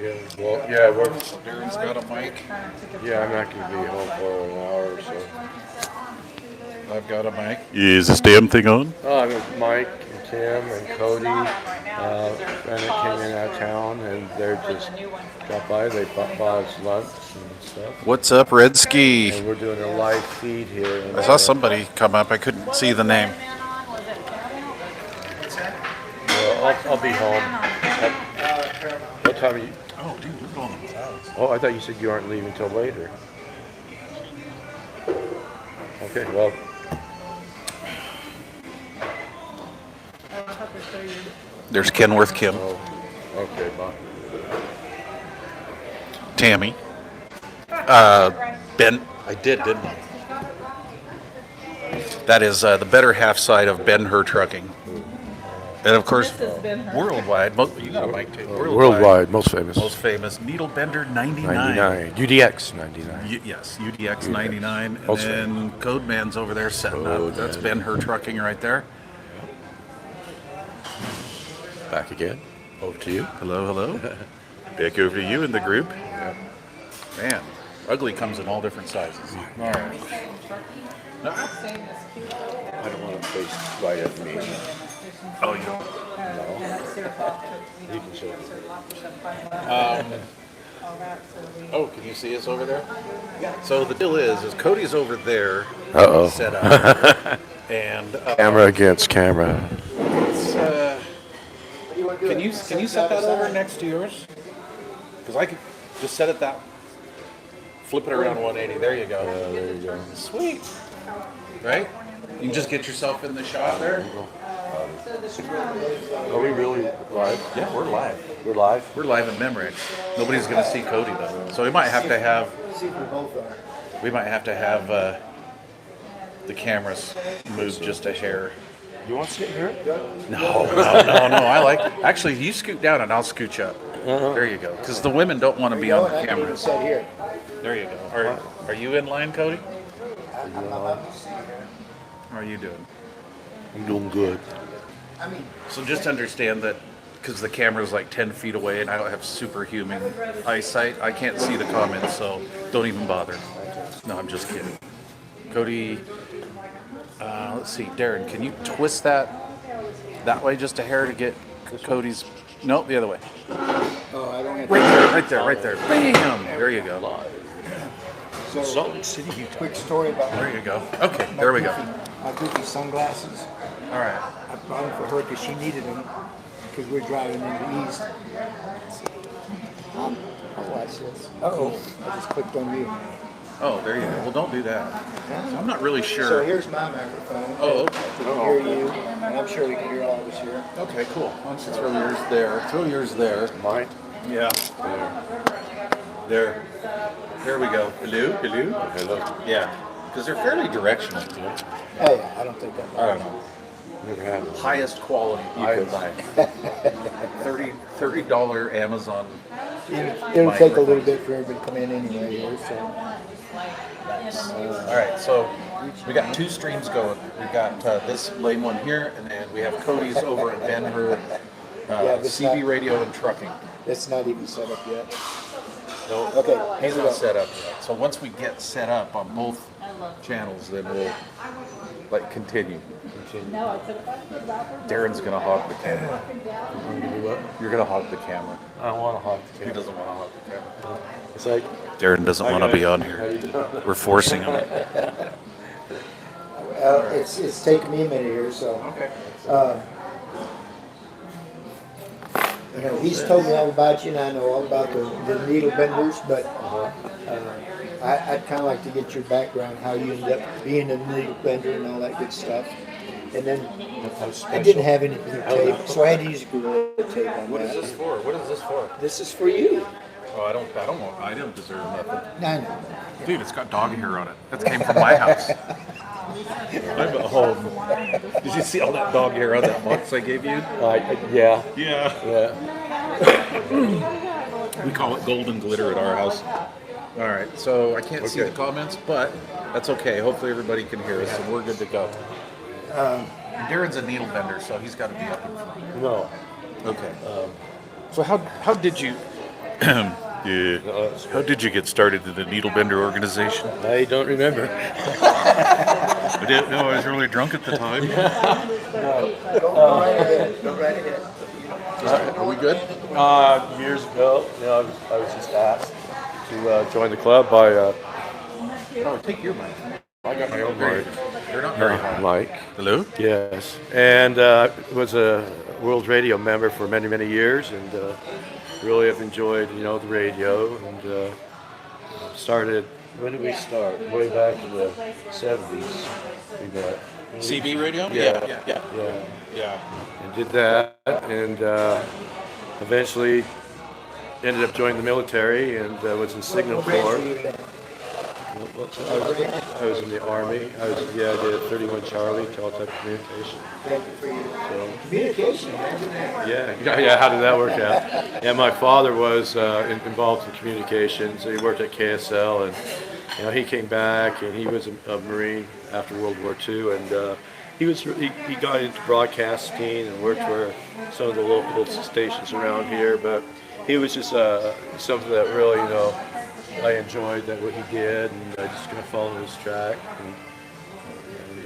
Yeah, well, yeah, Darren's got a mic. yeah, I'm not going to be home for an hour or so. I've got a mic. Is this damn thing on? Oh, I'm with Mike and Tim and Cody. Bennett came in out of town, and they're just dropped by. They bought us lunch and stuff. What's up, Red Ski? And we're doing a live feed here. I saw somebody come up. I couldn't see the name. Well, I'll be home. What time are you? Oh, dude, look at all those house. Oh, I thought you said you aren't leaving until later. Okay, well. There's Kenworth Kim. Oh, okay, bye. Tammy. Ben. I did, didn't I? That is the better half side of Ben-Hur Trucking. And of course, worldwide. You got a mic too. Worldwide, most famous. Most famous. Needle Bender 99. 99. UDX 99. Yes, UDX 99. And then Codeman's over there setting up. That's Ben-Hur Trucking right there. Back again. Over to you. Hello, hello. Back over to you in the group. Yeah. Man, Ugly comes in all different sizes. All right. I don't want to face right at me. Oh, you don't? No. You can show me. Oh, can you see us over there? So the deal is Cody's over there. Uh-oh. Set up. And Camera against camera. Can you set that over next to yours? Because I could just set it that. Flip it around 180. There you go. Yeah, there you go. Sweet. Right? You can just get yourself in the shot there. Are we really live? Yeah, we're live. We're live? We're live in Memorex. Nobody's going to see Cody though, so we might have to have. The cameras moved just a hair. You want to sit here? No. I like. Actually, you scoot down and I'll scooch up. There you go. Because the women don't want to be on the cameras. There you go. Are you in line, Cody? How are you doing? I'm doing good. So just understand that because the camera's like 10 feet away and I don't have superhuman eyesight, I can't see the comments, so don't even bother. No, I'm just kidding. Cody, let's see, Darren, can you twist that way just a hair to get Cody's? Nope, the other way. Oh, I don't have Right there. Bam! There you go. So, Salt Lake City, Utah. quick story about There you go. Okay, there we go. my goofy sunglasses. All right. I bought them for her because she needed them because we're driving in the east. I'll watch this. Uh-oh, I just clicked on you. Oh, there you go. Well, don't do that. So I'm not really sure. So here's my microphone. Oh, okay. We can hear you, and I'm sure we can hear all of us here. Okay, cool. Why don't you throw yours there? Throw yours there. Mine? Yeah. There. There we go. Hello? Hello. Yeah. Because they're fairly directional. Hey, I don't think that. I don't know. Never had it. Highest quality you could buy. $30 Amazon. It'll take a little bit for everybody to come in anyway here, so. All right, so we got two streams going. We've got this lane one here, and then we have Cody's over at Ben-Hur, CB radio and trucking. It's not even set up yet. No, Okay, he's here we not go. set up yet. So once we get set up on both channels, then we'll continue. Darren's gonna hog the camera. You're gonna hog the camera. I don't want to hog the He camera. doesn't want to hog the camera. It's like, Darren doesn't want to be on here. We're forcing him. It's taken me a minute here, so. Okay. You know, he's told me all about you, and I know all about the needle benders, but I'd kind of like to get your background, how you ended up being a needle bender and all that good stuff. And then I didn't have any blue tape, so I had to use Gorilla tape on What is that. this for? What is this for? This is for you. Oh, I don't deserve nothing. No, no. Dude, it's got dog hair on it. That came from my house. I'm at home. Did you see all that dog hair on that box I gave you? yeah. Yeah. Yeah. We call it golden glitter at our house. All right, so I can't see the comments, but that's okay. Hopefully everybody can hear us, and we're good to go. Darren's a needle bender, so he's got to be up in front. No. Okay. So how did you Yeah. No, it's How did you get started in the needle bender organization? I don't remember. I didn't know I was really drunk at the time. Go right ahead. Go right ahead. Are we good? Years ago, I was just asked to join the club by Oh, take your mic. I got my own mic. They're not very high. Mike. Hello? Yes, and was a World Radio member for many, many years, and really have enjoyed, the radio, and started. When did we start? Way back in the '70s. We met. CB radio? Yeah. Yeah. And did that, and eventually ended up joining the military, and was in Signal Corps. I was in the Army. I did 31 Charlie, teletype communication. So, Communication. yeah. How did that work out? Yeah, my father was involved in communications. He worked at KSL, and he came back, and he was a Marine after World War II, and he got into broadcasting and worked for some of the local stations around here. But he was just something that really, I enjoyed what he did, and I just kind of followed his track.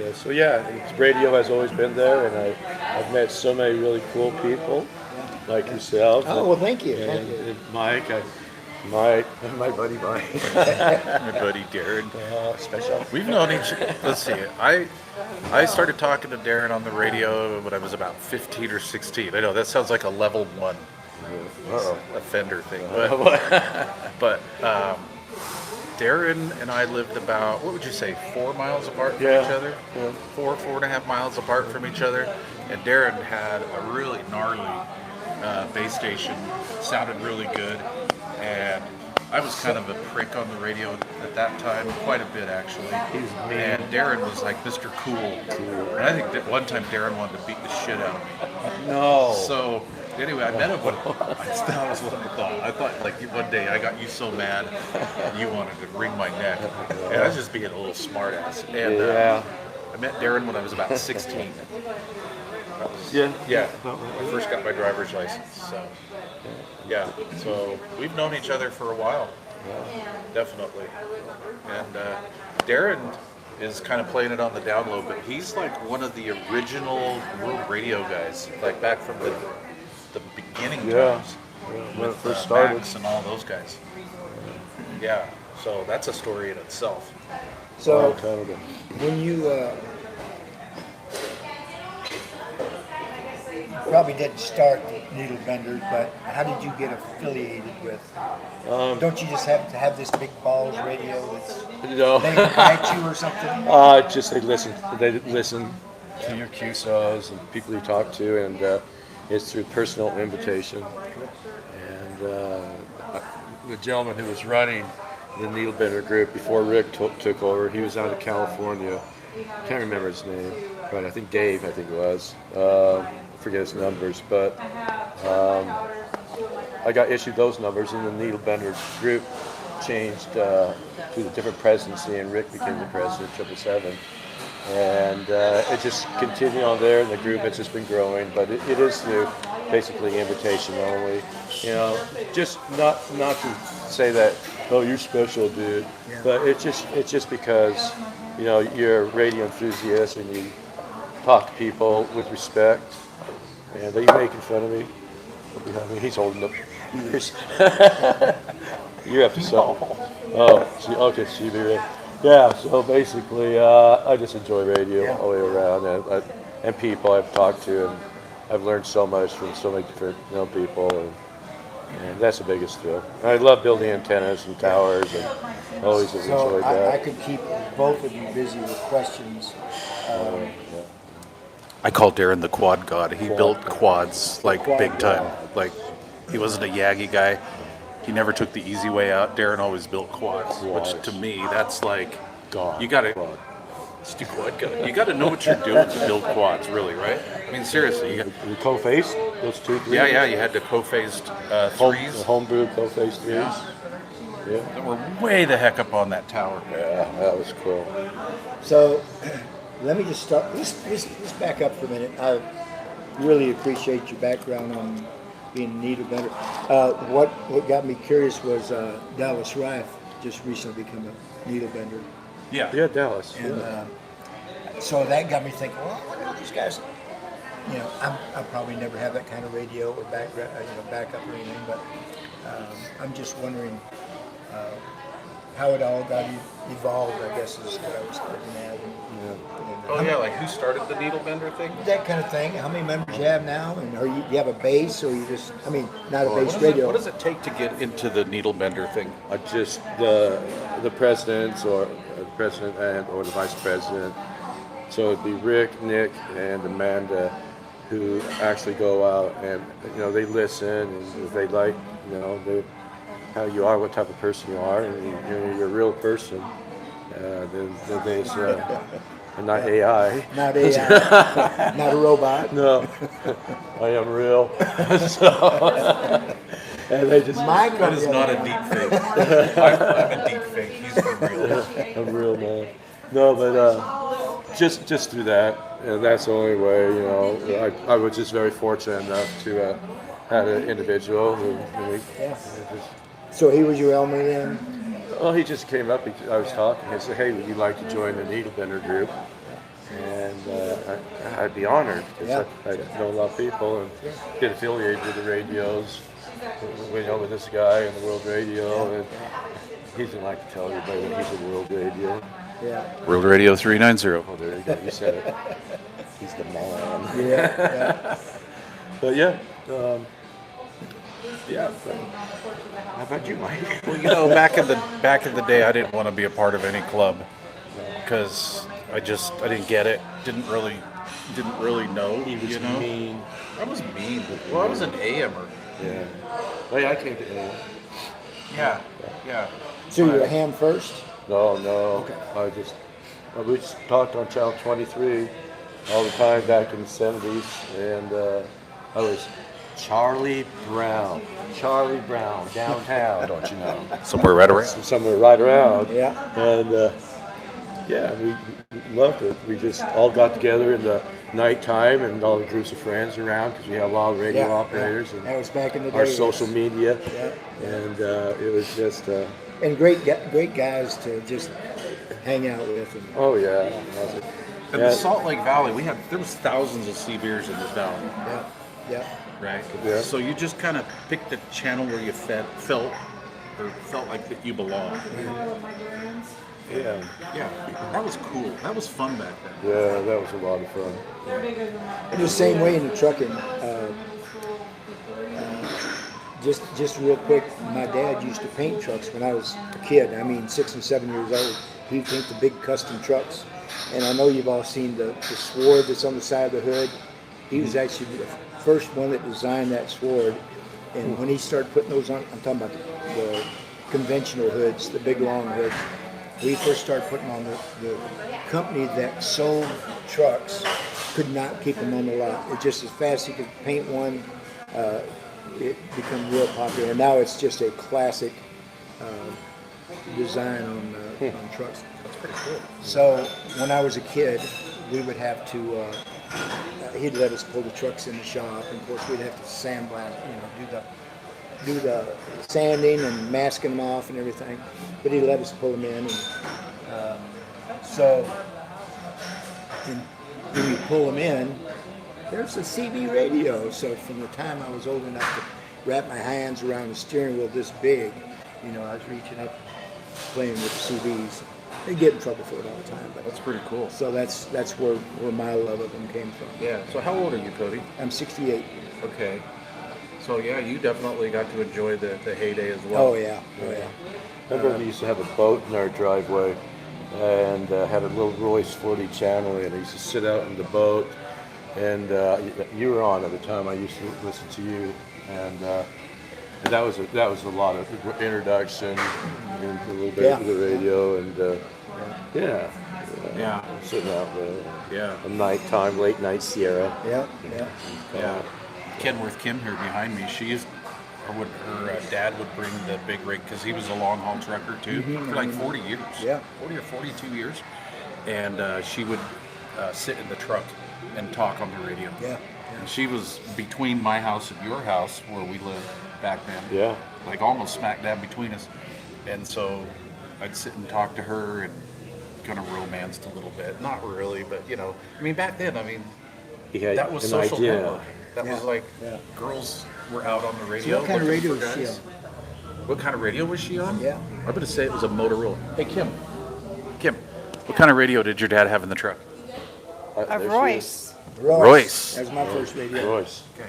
And so radio has always been there, and I've met so many really cool people like yourself. Oh, well, thank you. And Mike, my buddy Mike, My buddy Darren. special. We've known let's see, I started talking to Darren on the radio when I was about 15 or 16. I know that sounds like a level 1 offender thing, but Darren and I lived about, what would you say, 4 miles apart from each other? Yeah. 4.5 miles apart from each other. And Darren had a really gnarly base station, sounded really good, and I was kind of a prick on the radio at that time, quite a bit actually. And Darren was like Mr. Cool. And I think that one time Darren wanted to beat the shit out of me. No. So anyway, I met him when that was what I thought. I thought like one day I got you so mad you wanted to wring my neck. And I was just being a little smart ass. And I met Darren when I was about 16. Yeah, I first got my driver's license. So so we've known each other for a while, definitely. And Darren is kind of playing it on the down low, but he's like one of the original world radio guys, like back from the beginning times when it with first started. Max and all those guys. Yeah, so that's a story in itself. So, Long time ago. when you probably didn't start Needle Benders, but how did you get affiliated with? Don't you just have to have this big balls radio that's they invite you or something? Just they listen to your QSOs and people you talk to, and it's through personal invitation. And the gentleman who was running the Needle Bender group before Rick took over, he was out of California. Can't remember his name, but I think Dave, it was. Forget his numbers, but I got issued those numbers, and the Needle Bender group changed to the different presidency, and Rick became the president, 777. And it just continued on there, and the group has just been growing, but it is through basically invitation only. Just not to say that, oh, you're special, dude, but it's just because you're a radio enthusiast and you talk to people with respect. And are you making fun of me? Behind me, he's holding up. You have to sell. Oh, okay, CB. Yeah, so basically, I just enjoy radio all the way around, and people I've talked to, and I've learned so much from so many different people, and that's the biggest thrill. And I love building antennas and towers, and always have enjoyed that. I could keep both of you busy with questions. I call Darren the quad god. He built quads like big time. Like he wasn't a Yagi guy. He never took the easy way out. Darren always built quads, which to me that's like you gotta quad god. You gotta know what you're doing to build quads, really, right? I mean, seriously. The co-phased, those 2, 3. Yeah, you had the co-phased threes. The homebrew co-phased threes. Yeah. That were way the heck up on that tower. Yeah, that was cool. So, let me just start. Let's back up for a minute. I really appreciate your background on being a needle bender. What got me curious was Dallas Rife just recently become a needle bender, Yeah. Yeah, Dallas. and Yeah. so that got me thinking. Well, look at all these guys. I'll probably never have that kind of radio or backup or anything, but I'm just wondering how it all got evolved. I guess is what I was looking at. Oh yeah, like who started the needle bender thing? That kind of thing. How many members you have now, and are you have a base, or you just? I mean, not a What base does, radio. what does it take to get into the needle bender thing? Just the presidents or the president and or the vice president. So it'd be Rick, Nick, and Amanda, who actually go out and they listen, and if they like how you are, what type of person you are, and you're a real person, then they and not AI. Not AI. Not a robot. No, I am real. So, and they just That is not a deep fake. I'm a deep fake. He's for real. I'm real, man. No, but just do that, and that's the only way. I was just very fortunate enough to have an individual who So he was your Elmer then? well, he just came up. I was talking. He said, "Hey, would you like to join the needle bender group?" And I'd be honored because I know a lot of people and get affiliated with the radios. With this guy in the World Radio, and he doesn't like to tell everybody that he's a World Radio. Yeah. World Radio 390. Oh, there you go. You said it. He's the man. Yeah. But yeah. Yeah. But how about you, Mike? Well, back in the day, I didn't want to be a part of any club because I didn't get it. Didn't really know. He was mean. I was mean. Well, I was an AMer. Yeah. Oh, yeah, I came to AM. Yeah. So you were a ham first? No. We just talked on Channel 23 all the time back in the 70s, and I was Charlie Brown, downtown, don't you know? Somewhere right around. Somewhere right around. Yeah. And we loved it. We just all got together in the nighttime and all the groups of friends around because we had a lot of radio operators and That was back in the day. our social media. Yeah. And it was just, And great guys to just hang out with. And, oh yeah. In the Salt Lake Valley, there was thousands of sea beers in this valley, yeah. right? Yeah. So you just kind of picked a channel where you felt like that you belonged. Yeah. Yeah, that was cool. That was fun back then. Yeah, that was a lot of fun. And the same way in the trucking. Just real quick, my dad used to paint trucks when I was a kid. I mean, 6 and 7 years old. He'd paint the big custom trucks. And I know you've all seen the sword that's on the side of the hood. He was actually the first one that designed that sword. And when he started putting those on, I'm talking about the conventional hoods, the big long hoods. We first started putting on the company that sold trucks could not keep them on the lot. It just as fast as you could paint one, it became real popular. And now it's just a classic design on trucks. That's pretty cool. So when I was a kid, we would have to. He'd let us pull the trucks in the shop, and of course we'd have to sandblast, do the sanding and masking them off and everything. But he let us pull them in, and so when you pull them in, there's a CB radio. So from the time I was old enough to wrap my hands around the steering wheel this big, I was reaching up, playing with CBs. They get in trouble for it all the time, but That's pretty cool. so that's where my love of them came from. Yeah. So how old are you, Cody? I'm 68. Okay. So yeah, you definitely got to enjoy the heyday as well. Oh yeah. Remember we used to have a boat in our driveway and had a little Royce 40 channel, and I used to sit out in the boat, and you were on at the time. I used to listen to you, and that was a lot of introduction and a little bit of the radio, and Yeah. sitting out there. Yeah. A nighttime, late night Sierra. Yeah. Kenworth Kim here behind me. Her dad would bring the big rig because he was a long haul trucker too for like 40 years. Yeah. 40 or 42 years. And she would sit in the truck and talk on the radio. Yeah. And she was between my house and your house where we live. back then. Yeah. Like almost smack dab between us. And so I'd sit and talk to her and kind of romanced a little bit. Not really, but I mean, back then, He had that was an social idea. networking. That was like girls were out on the radio. What kind of looking radio for was she guys. on? What kind of radio was she on? Yeah. I'm going to say it was a Motorola. Hey, Kim, what kind of radio did your dad have in the truck? A There she is. Royce. Royce. That was my first radio. Royce. Okay.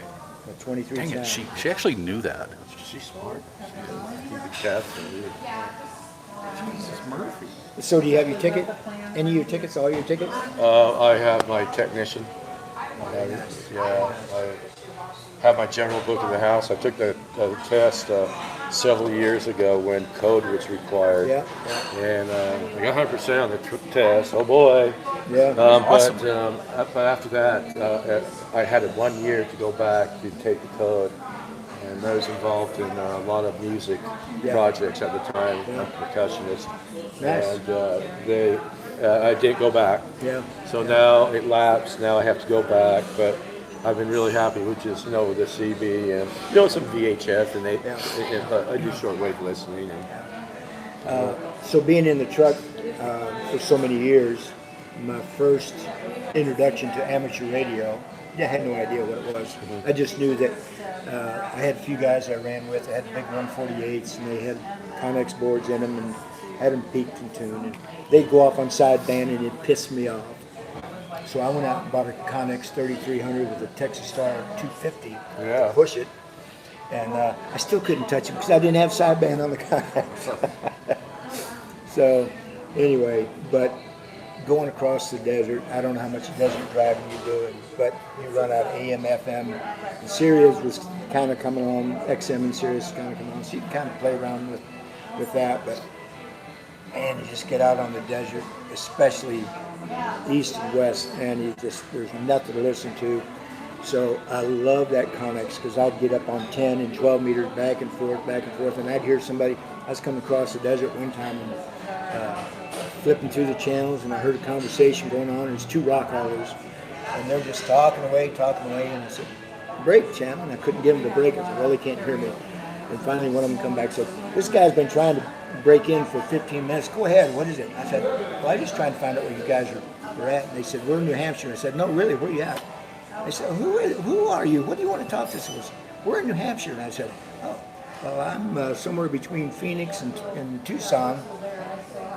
A 23 Dang it, sound. she actually knew that. She's smart. Keep the cats and Jesus, Murphy. So do you have your ticket? Any of your tickets? All your tickets? I have my technician. Yeah, I have my general book in the house. I took the test several years ago when code was required. Yeah. And I got 100% on the test. Oh boy. Yeah. Awesome. But after that, I had 1 year to go back to take the code. And I was involved in a lot of music projects at the time. I'm a percussionist. Nice. And I didn't go back. Yeah. So now it lapsed. Now I have to go back. But I've been really happy with just, with the CB and, some VHF. And I do shortwave listening. And, So being in the truck for so many years, my first introduction to amateur radio, I had no idea what it was. I just knew that I had a few guys I ran with that had big 148s, and they had Connex boards in them and had them peaked and tuned. And they'd go off on sideband, and it pissed me off. So I went out and bought a Connex 3300 with a Texas Star 250 to push it. And I still couldn't touch it because I didn't have sideband on the Connex. So anyway, but going across the desert, I don't know how much desert driving you're doing, but you run out of AM, FM. And Sirius was kind of coming on, XM and Sirius was kind of coming on, so you can kind of play around with that. But man, you just get out on the desert, especially east and west, and there's nothing to listen to. So I love that Connex because I'd get up on 10 and 12 meters back and forth, and I'd hear somebody. I was coming across the desert one time and flipping through the channels, and I heard a conversation going on, and there's two rock haulers, and they're just talking away, and I said, break, channel, and I couldn't get them to break. I said, well, they can't hear me. And finally one of them come back and said, this guy's been trying to break in for 15 minutes. Go ahead, what is it? I said, well, I'm just trying to find out where you guys are at. And they said, we're in New Hampshire. I said, no, really, where are you at? They said, who are you? What do you want to talk to us about? We're in New Hampshire. And I said, oh, well, I'm somewhere between Phoenix and Tucson.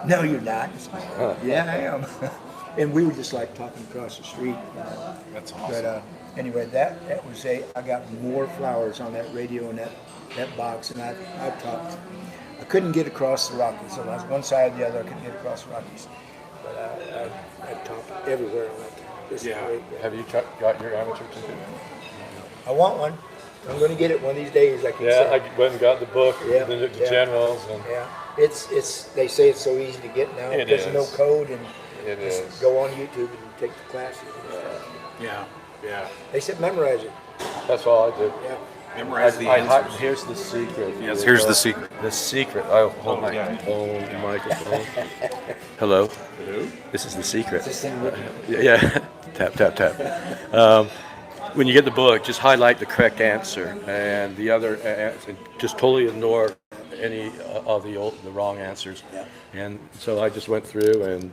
No, you're not. Yeah, I am. And we were just like talking across the street. That's awesome. But anyway, that was I got more flowers on that radio and that box, and I talked. I couldn't get across the Rockies. So I was one side or the other. I couldn't get across the Rockies. But I talked everywhere on that. This is great. have you got your amateur ticket? I want one. I'm going to get it one of these days. I can Yeah, say. I went and got the book, Yeah, the yeah. generals. And Yeah, it's. They say it's so easy to get now. It There's no is. code, and It just is. go on YouTube and take the classes. Yeah. They said memorize it. That's all I did. Yeah. Memorize the I answers. here's the secret. Yes, here's the secret. The secret. I'll hold my yeah. phone, microphone. Hello. Hello? This is the secret. This thing with Yeah. Tap, tap, tap. When you get the book, just highlight the correct answer, and the other answer, just totally ignore any of the wrong answers. Yeah. And so I just went through and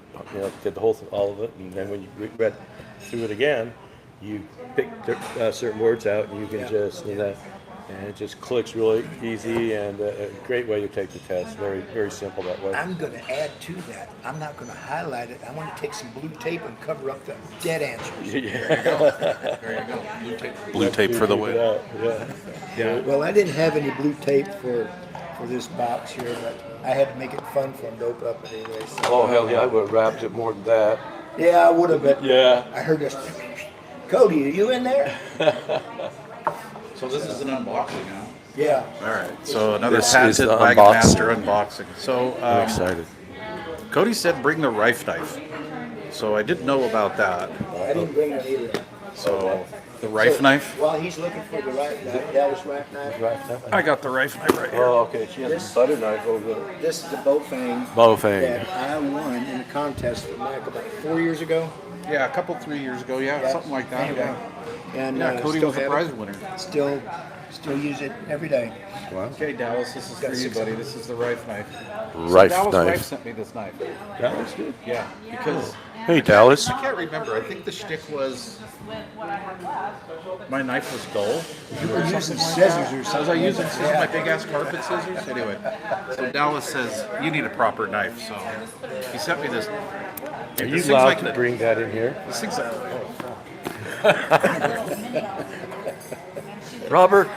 did the whole all of it, and then when you read through it again, you pick certain words out, and you can just and it just clicks really easy, and a great way to take the test. Very, very simple that way. I'm going to add to that. I'm not going to highlight it. I want to take some blue tape and cover up the dead answers. There you go. Blue tape for the win. Yeah. Well, I didn't have any blue tape for this box here, but I had to make it fun for them to open up it anyway. So. Oh hell yeah! I would have wrapped it more than that. Yeah, I would have, but Yeah. I heard this. Cody, are you in there? So this is an unboxing now. Yeah. All right. So another This is patented the Wagon unboxing. Master unboxing. So I'm excited. Cody said bring the Rife knife. So I didn't know about that. I didn't bring one either. So the Rife So, knife. While he's looking for the Dallas Rife knife, I got the Rife knife right here. Oh, okay. She has a butter knife over there. this is the Bofang Bofang. that I won in a contest for Mike about 4 years ago. Yeah, a couple 3 years ago. Yeah, something like that. Anyway, Yeah. and Yeah, Cody still was the have prize it. winner. Still Still use it every day. Wow. Okay, Dallas, this is for you, buddy. This is the Rife knife. Rife Dallas knife. Rife sent me this knife. Dallas did? Yeah, because Hey, Dallas. I can't remember. I think the shtick was my knife was dull. You were using Something like scissors that. or Was something. I using scissors, my big ass carpet scissors? Anyway, so Dallas says you need a proper knife, so he sent me this. Are you allowed to bring that in here? This thing's like, Robert.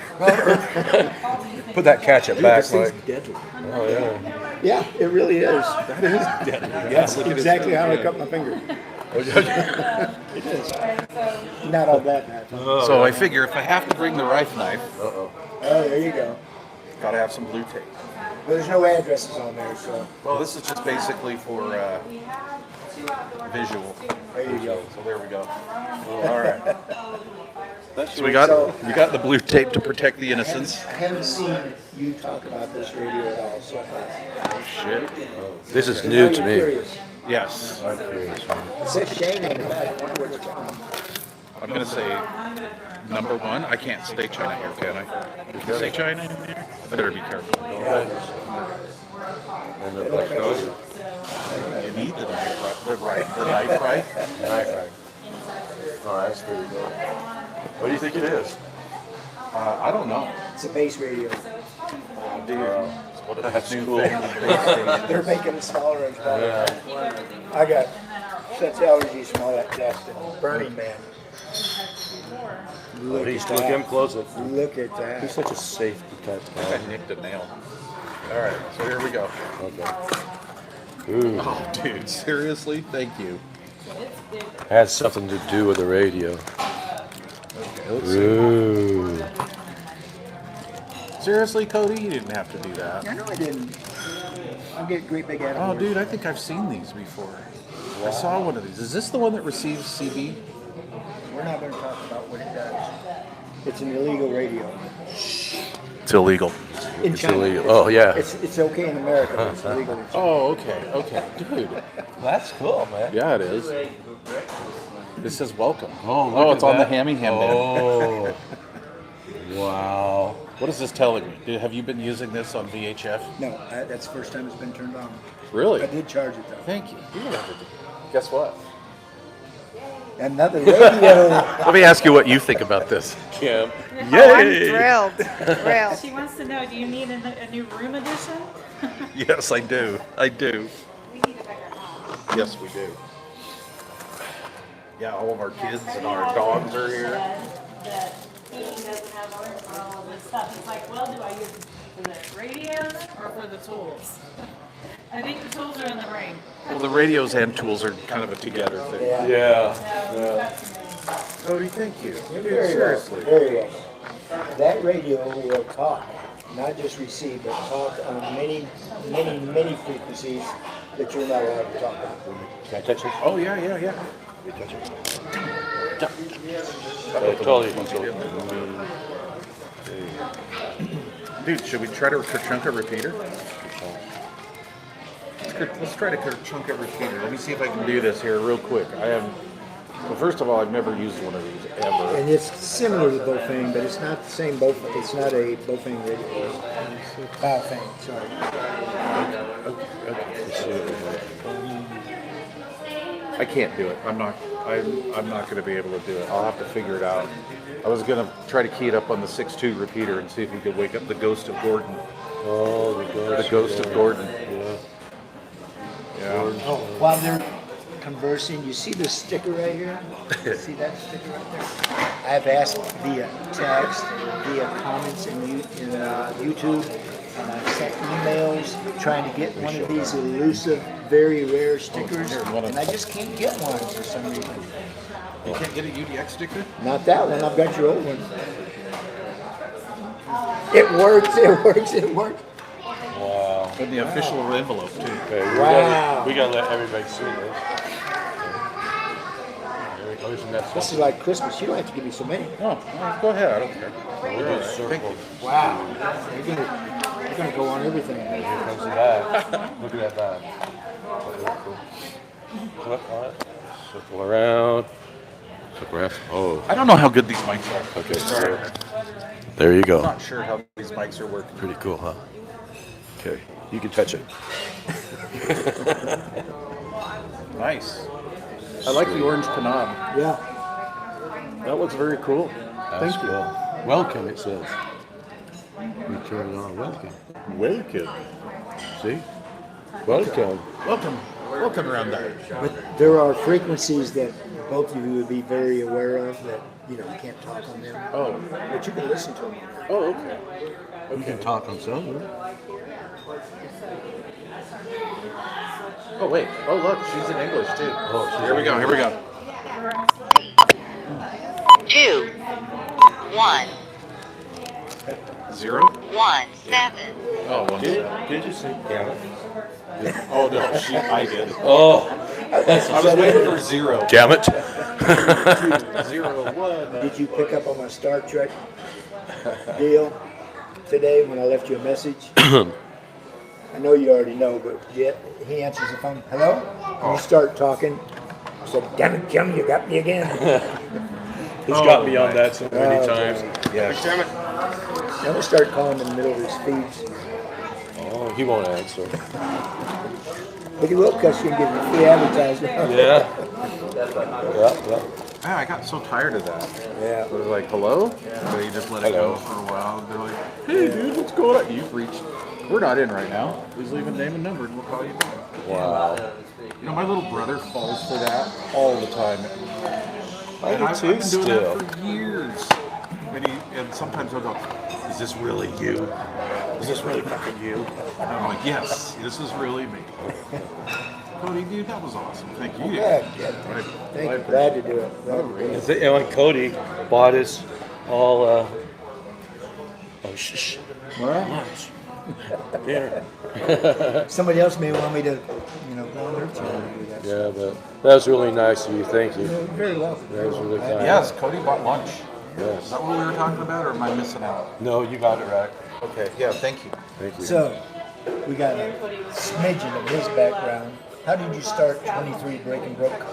Put that ketchup back, Mike. deadly. Oh, yeah. Yeah, it really is. That is deadly. That's exactly how I cut my finger. It is. Not all that bad. So I figure if I have to bring the Rife knife, Oh, there you go. gotta have some blue tape. But there's no addresses on there, so Well, this is just basically for visual. there you go. So there we go. All right. So we got the blue tape to protect the innocents. I haven't seen you talk about this radio at all so far. Oh shit. This is Now new you're to me. curious. Yes. I'm curious. It says Shane on the back. I wonder where it's from. I'm gonna say number one. I can't say China here, can I? You can say China in there. I better be careful. And the black nose. You need the knife, right? The knife, right? Right. Oh, that's pretty good. What do you think it is? I don't know. It's a bass radio. Dude, what is That's this new cool. thing? They're making it smaller and smaller. Yeah. I got such allergies from all that dust and Burning Man. Look He's at look that. him close it. Look at He's that. such a safety type I guy. nicked a nail. All right, so here we go. Okay. Ooh. Oh, dude, seriously? Thank you. Has something to do with the radio. Okay, let's see. Ooh. Seriously, Cody, you didn't have to do that. I know I didn't. I'll get great big Oh, animals. dude, I think I've seen these before. I saw one of these. Is this the one that receives CB? We're not going to talk about what it does. It's an illegal radio. It's illegal. In It's China. illegal. Oh, yeah. It's okay in America, but it's illegal in China. Oh, okay, dude. That's cool, man. Yeah, it is. It says welcome. look it's at on the that. hammy ham there. Oh. Wow. What is this telling me? Have you been using this on VHF? No, that's the first time it's been turned on. Really? I did charge it though. Thank you. Guess what? Another radio. Let me ask you what you think about this. Kim. Oh, I'm thrilled. Thrilled. She wants to know, do you need a new room edition? Yes, I do. I do. Yes, we do. Yeah, all of our kids and our dogs are here. That he doesn't have all of this stuff. It's like, well, do I use it for the radio or for the tools? I think the tools are in the ring. Well, the radios and tools are kind of a together thing. Yeah. Cody, thank you. Very Seriously. well. Very well. That radio will talk, not just receive, but talk on many, many, many frequencies that you're not allowed to talk on. Can I touch this? Oh, yeah. Can you touch it? Totally. Dude, should we try to Kerchunka repeater? Let's try to Kerchunka repeater. Let me see if I can do this here real quick. Well, first of all, I've never used one of these ever. And it's similar to Bofang, but it's not the same Bofang. It's not a Bofang radio. Baofeng, sorry. I can't do it. I'm not going to be able to do it. I'll have to figure it out. I was going to try to key it up on the 6.2 repeater and see if we could wake up the ghost of Gordon. Oh, The ghost of Gordon. Yeah. Yeah. Oh, while they're conversing, you see this sticker right here? See that sticker right there? I've asked via text, via comments in YouTube, and I've sent emails trying to get one of these elusive, very rare stickers, and I just can't get one for some reason. You can't get a UDX sticker? Not that one. I've got your old one. It works. It works. It works. Wow. In the official envelope, too. Okay, Wow. we gotta let everybody see this. Oh, isn't that This is like Christmas. You don't have to give me so many. Oh, well, go ahead. I don't care. We'll do a circle. Wow. You're gonna go on everything. Here comes the bag. Look at that bag. Okay, cool. Flip on it. Circle around. Circle around. Oh. I don't know how good these mics are. Okay, so There you I'm go. not sure how these mics are working. Pretty cool, huh? Okay, you can touch it. Nice. I like the orange canard. Yeah. That looks very cool. That's Thank you. cool. Welcome, it says. We turn it on. Welcome. Welcome. See? Welcome. Welcome around there. But there are frequencies that both of you would be very aware of that, you can't talk on them. Oh. But you can listen to them. Oh, okay. You can talk on some. Oh, wait. Oh, look. She's in English, too. Oh, Here we go. 2 1 0. 1 7 Oh, 1 7. Did you say count? Oh, no. I did. Oh, I was waiting for 0. damn it. 0, 1. Did you pick up on my Star Trek deal today when I left you a message? I know you already know, but yet he answers the phone. Hello? And you start talking. I said, damn it, Jim, you got me again. He's got me on that so many times. Yeah. I'm going to start calling in the middle of his feeds. Oh, he won't answer. But he will because you can give him free advertisement. Yeah. Yeah. Man, I got so tired of that. Yeah. It was like, hello? So you just let it Hello. go for a while. They're like, hey, dude, what's going on? You've reached. We're not in right now. Please leave a name and number and we'll call you back. Wow. My little brother falls for that all the time. I do I've too been doing still. that for years. And sometimes he'll go, is this really you? Is this really fucking you? And I'm like, yes, this is really me. Cody, dude, that was awesome. Thank you. Yeah, thank you. Glad to do it. And when Cody bought us all, oh, shh. Lunch. Dinner. Somebody else may want me to, go on their channel and do that. Yeah, but that was really nice of you. Thank you. You're very welcome. That was really kind. Yes, Cody bought lunch. Is Yes. that what we were talking about, or am I missing out? No, you got it right. Okay, yeah, thank you. Thank you. So, we got a smidgen of his background. How did you start 23 Breaking Broke?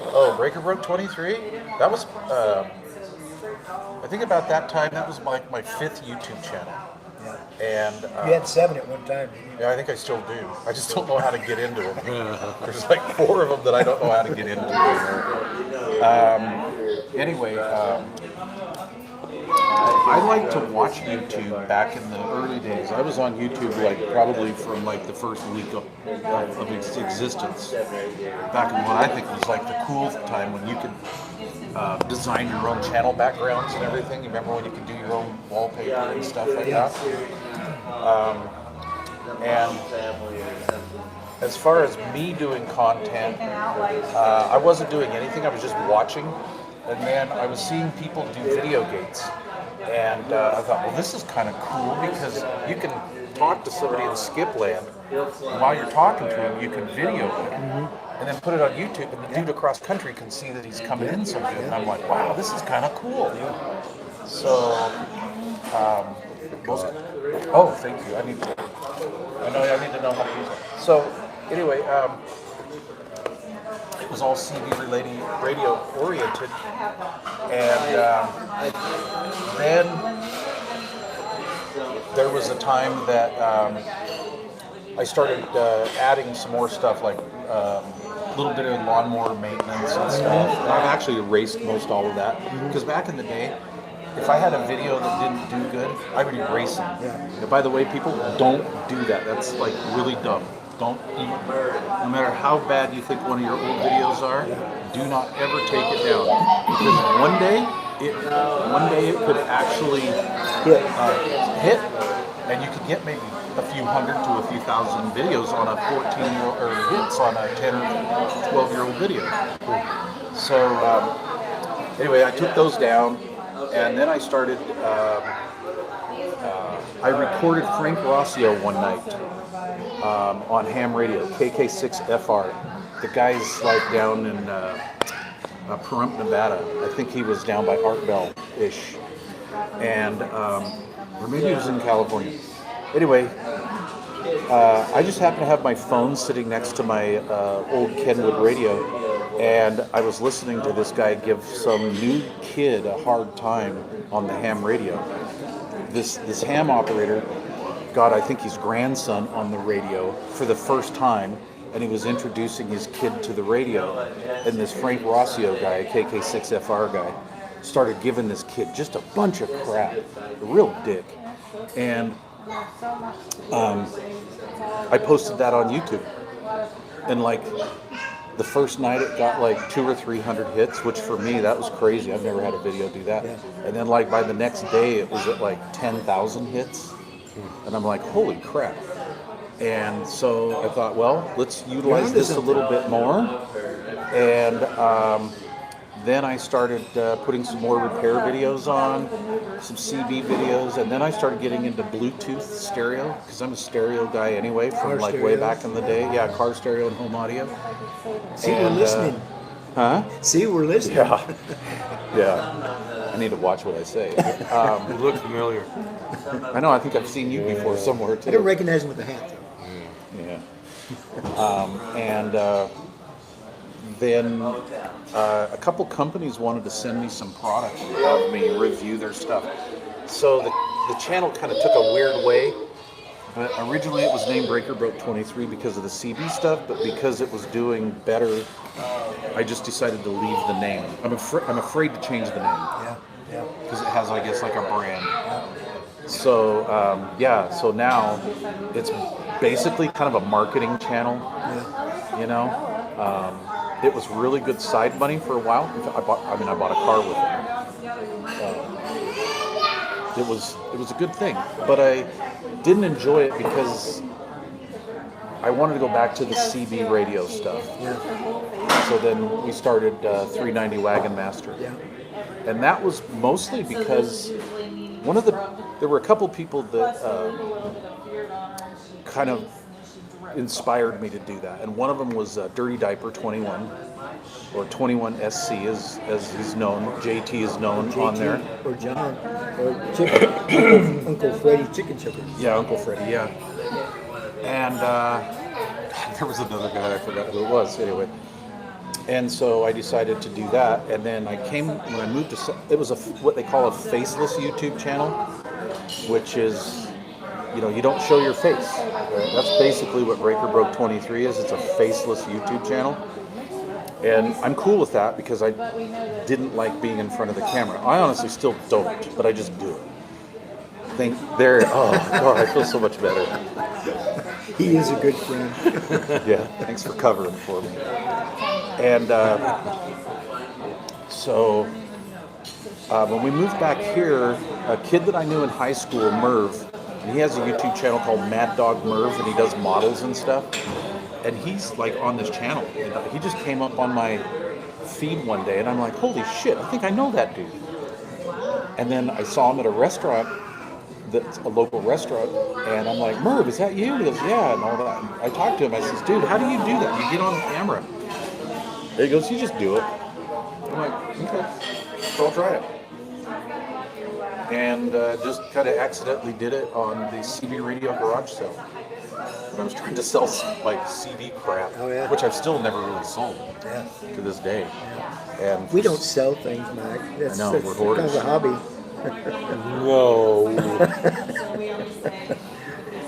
Oh, Breaker Broke 23? That was, I think about that time, that was like my 5th YouTube channel. And You had 7 at one time, didn't you? yeah, I think I still do. I just don't know how to get into them. There's like 4 of them that I don't know how to get into. Anyway, I like to watch YouTube back in the early days. I was on YouTube like probably from like the first week of its existence. Back in what I think was like the cool time when you could design your own channel backgrounds and everything. You remember when you could do your own wallpaper and stuff like that? And as far as me doing content, I wasn't doing anything. I was just watching. And then I was seeing people do video gates. And I thought, well, this is kind of cool because you can talk to somebody in skip land. And while you're talking to him, you can video it. And then put it on YouTube, and the dude across country can see that he's coming in so good. And I'm like, wow, this is kind of cool. So, oh, thank you. I need to know how to use it. So, anyway, it was all CD related, radio oriented, and then there was a time that I started adding some more stuff like a little bit of lawnmower maintenance and stuff. And I've actually erased most all of that because back in the day, if I had a video that didn't do good, I would erase it. And by the way, people, don't do that. That's like really dumb. Don't, no matter how bad you think one of your old videos are, do not ever take it down. Because one day it could actually hit, and you could get maybe a few hundred to a few thousand videos on a 14-year-old, or hits on a 10 or 12-year-old video. So anyway, I took those down, and then I started, I recorded Frank Rossio one night on ham radio, KK6FR. The guy's like down in Pahrump, Nevada. I think he was down by Art Bell-ish. And, or maybe he was in California. Anyway, I just happened to have my phone sitting next to my old Kenwood radio, And I was listening to this guy give some new kid a hard time on the ham radio. This ham operator got, I think, his grandson on the radio for the first time, and he was introducing his kid to the radio. And this Frank Rossio guy, a KK6FR guy, started giving this kid just a bunch of crap, a real dick. And I posted that on YouTube, and like the first night it got like 200 or 300 hits, which for me that was crazy. I've never had a video do that. And then like by the next day it was at like 10,000 hits, and I'm like, holy crap. And so I thought, well, let's utilize this a little bit more. And then I started putting some more repair videos on, some CB videos, and then I started getting into Bluetooth stereo, because I'm a stereo guy anyway, from like way back in the day. Yeah, car stereo and home audio. See, we're listening. Huh? See, we're listening. Yeah. Yeah. I need to watch what I say. You look familiar. I know, I think I've seen you before somewhere I too. don't recognize him with the hat, though. Yeah. Then a couple companies wanted to send me some products and have me review their stuff. So the channel kind of took a weird way. But originally it was named Breaker Broke 23 because of the CB stuff, but because it was doing better, I just decided to leave the name. I'm afraid to change the name. Yeah. Because it has, I guess, like a brand. So, so now it's basically kind of a marketing channel, you know. It was really good side money for a while. I bought a car with it. It was a good thing, but I didn't enjoy it because I wanted to go back to the CB radio stuff. So then we started 390 Wagon Master. And that was mostly because there were a couple people that kind of inspired me to do that, and one of them was Dirty Diaper 21, or 21 SC as he's known. JT is known on there. Or John, or Uncle Freddie Chicken Chipper. Yeah, Uncle Freddie, yeah. And there was another guy, I forgot who it was, anyway. And so I decided to do that, and then when I moved to, it was what they call a faceless YouTube channel, which is, you don't show your face. Right? That's basically what Breaker Broke 23 is. It's a faceless YouTube channel. And I'm cool with that because I didn't like being in front of the camera. I honestly still don't, but I just do it. Oh God, I feel so much better. He is a good friend. Yeah, thanks for covering for me. And when we moved back here, a kid that I knew in high school, Merv, and he has a YouTube channel called Mad Dog Merv, and he does models and stuff. And he's like on this channel. And he just came up on my feed one day, and I'm like, holy shit, I think I know that dude. And then I saw him at a restaurant, that's a local restaurant, and I'm like, Merv, is that you? He goes, yeah, and all that. And I talked to him, I says, dude, how do you do that? You get on camera. He goes, you just do it. I'm like, okay, so I'll try it. And just kind of accidentally did it on the CB radio garage sale. When I was trying to sell like CD crap, which I've still never really sold to this day. And we don't sell things, Mike. That's we're hoarders. Kind of a hobby. No.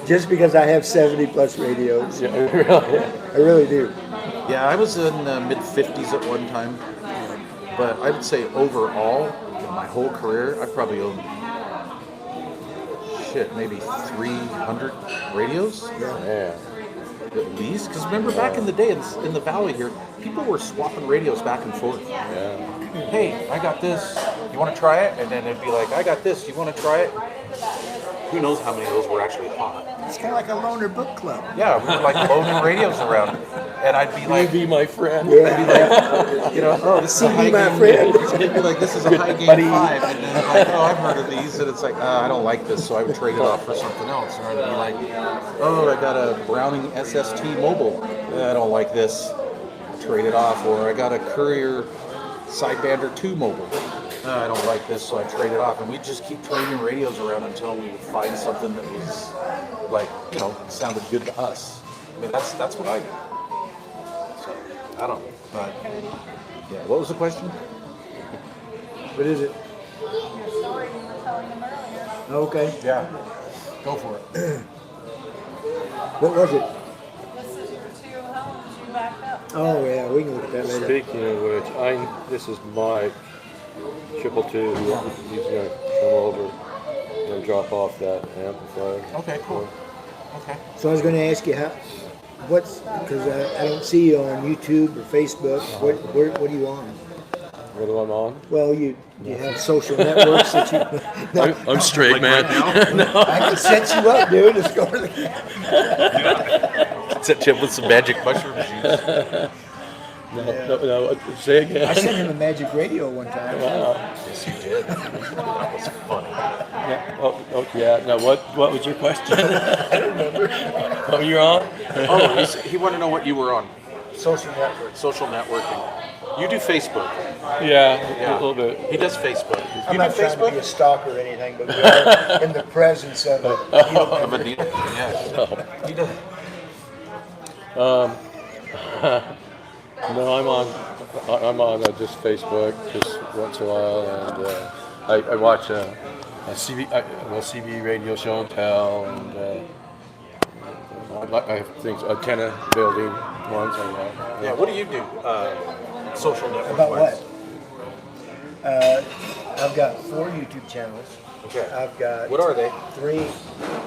Just because I have 70 plus radios. Yeah, really. I really do. Yeah, I was in mid-50s at one time. But I would say overall, in my whole career, I probably owned, maybe 300 radios? Yeah. At least. Because remember back in the day, in the valley here, people were swapping radios back and forth. Yeah. Hey, I got this. You want to try it? And then it'd be like, I got this. You want to try it? Who knows how many of those were actually hot? It's kind of like a loner book club. Yeah, we were like loading radios around. And I'd be like, be my friend. Yeah. I'd be like, oh, this is a high my gain. friend. It'd be like, this is a high gain 5. And then like, oh, I've heard of these. And it's like, I don't like this. So I would trade it off for something else. Or I'd be like, oh, I got a Browning SST Mobile. I don't like this. Trade it off. Or I got a Courier Sidebander 2 Mobile. I don't like this, so I trade it off. And we'd just keep trading radios around until we would find something that was like, sounded good to us. I mean, that's what I do. So, I don't know. But yeah, what was the question? What is it? Your story you were telling them earlier. Okay. Yeah, go for it. What was it? This is your two homes you backed up. Oh yeah, we can look at that later. Speaking of which, this is Mike, 222, he's gonna come over and drop off that amplifier. Okay, cool. Okay. So I was going to ask you because I don't see you on YouTube or Facebook. What are you on? What am I on? Well, you have social networks that you. I'm straight, man. I can set you up, dude. Let's go to the. Set Chip with some magic mushroom juice. No, say again. I sent him a magic radio one time. Wow. Yes, you did. That was funny. Yeah. Oh, yeah. Now, what was your question? I don't remember. Oh, you're on? Oh, he wanted to know what you were on. Social networks. Social networking. You do Facebook. Yeah, a little bit. He does Facebook. I'm You not do trying to be a Facebook? stalker or anything, but we are in the presence of it. Of a needle? Yeah. He does. No, I'm on just Facebook just once in a while, and I watch a CB radio show and tell, and I have things antenna building ones. Yeah, what do you do? Social network. About what? I've got 4 YouTube channels. Okay. I've got What are they? 3.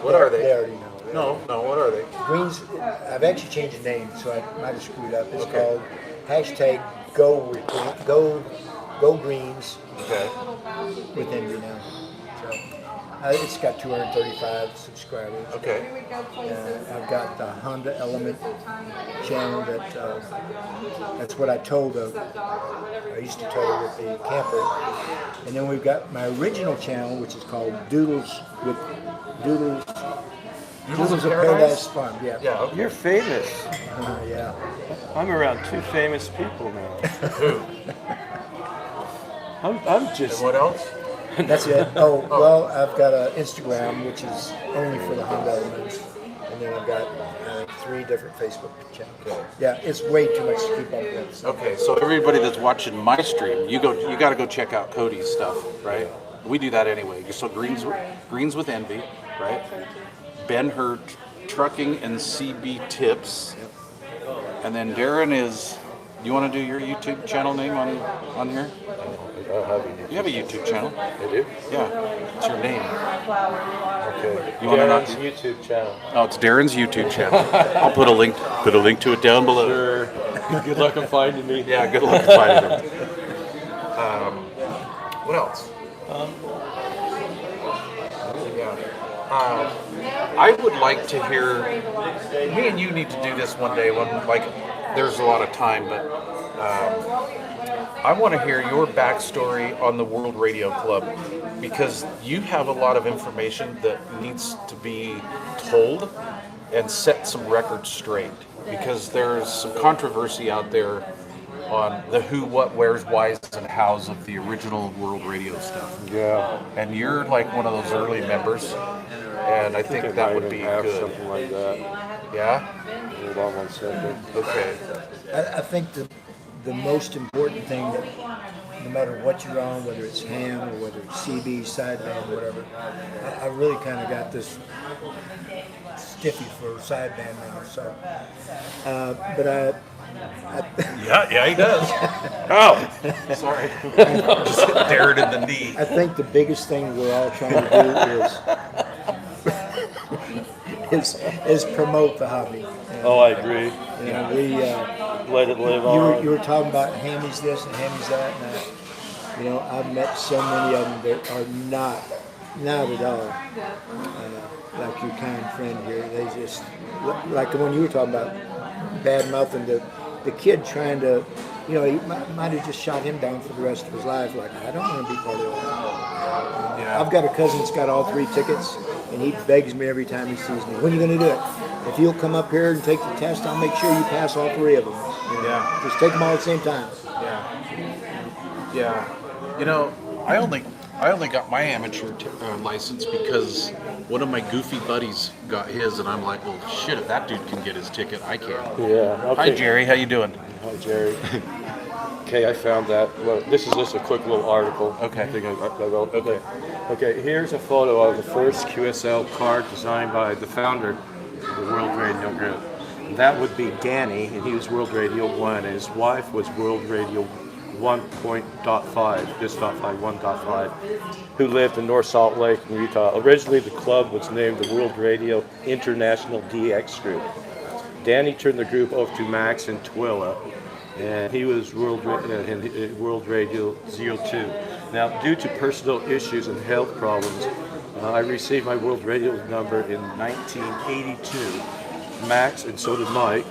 What are they? They already know. No, what are they? Greens. I've actually changed the name, so I might have screwed up. It's Okay. called #Go Greens Okay. with Envy now. So it's got 235 subscribers. Okay. I've got the Honda Element channel that's what I towed I used to tow with the camper. And then we've got my original channel, which is called Doodles of Paradise Farm. Yeah. Yeah, okay. You're famous. Yeah. I'm around 2 famous people now. Who? I'm just. What else? That's it. Oh, well, I've got an Instagram, which is only for the Honda Elements. And then I've got 3 different Facebook channels. Yeah, it's way too much to keep up with. So. Okay, so everybody that's watching my stream, you got to go check out Cody's stuff, right? We do that anyway. So Greens with Envy, right? Ben-Hur Trucking and CB Tips, and then Darren is. You want to do your YouTube channel name on here? You have a YouTube channel. I do? Yeah, it's your name. Okay. You want to not? Darren's YouTube channel. Oh, it's Darren's YouTube channel. I'll put a link to it down below. Sure. Good luck on finding me. Yeah, good luck finding him. What else? I would like to hear. Me and you need to do this one day when there's a lot of time, but I want to hear your backstory on the World Radio Club because you have a lot of information that needs to be told and set some records straight because there's some controversy out there on the who, what, where's, whys, and hows of the original World Radio stuff. Yeah. And you're like one of those early members, and I think that would be have good. something like that. Yeah? Hold on one second. Okay. I think the most important thing that no matter what you're on, whether it's ham or whether it's CB, sideband, whatever, I really kind of got this stiffy for sideband now. So, but Yeah, he does. Oh, sorry. Just dared in the knee. I think the biggest thing we're all trying to do is promote the hobby. And, Oh, I agree. you know, we. Let it live on. You were talking about hammies this and hammies that, and you know, I've met so many of them that are not at all like your kind friend here. They just, like the one you were talking about, bad mouthing the kid trying to, you know, he might have just shot him down for the rest of his life. Like, I don't want to be part of that. Yeah. I've got a cousin that's got all 3 tickets, and he begs me every time he sees me, when are you going to do it? If you'll come up here and take the test, I'll make sure you pass all 3 of them. You know, Yeah. just take them all at the same time. Yeah. You know, I I only got my amateur license because one of my goofy buddies got his, and I'm like, well, shit, if that dude can get his ticket, I can. Yeah. Okay. Hi, Jerry. How you doing? Hi, Jerry. Okay, I found that. Well, this is just a quick little article. Okay. I think I wrote. Okay. Okay, here's a photo of the first QSL card designed by the founder of the World Radio Group. That would be Danny, and he was World Radio 1, and his wife was World Radio 1.5, just .5, 1.5, who lived in North Salt Lake in Utah. Originally, the club was named the World Radio International DX Group. Danny turned the group over to Max and Twilla, and he was World Radio 02. Now, due to personal issues and health problems, I received my World Radio number in 1982. Max, and so did Mike.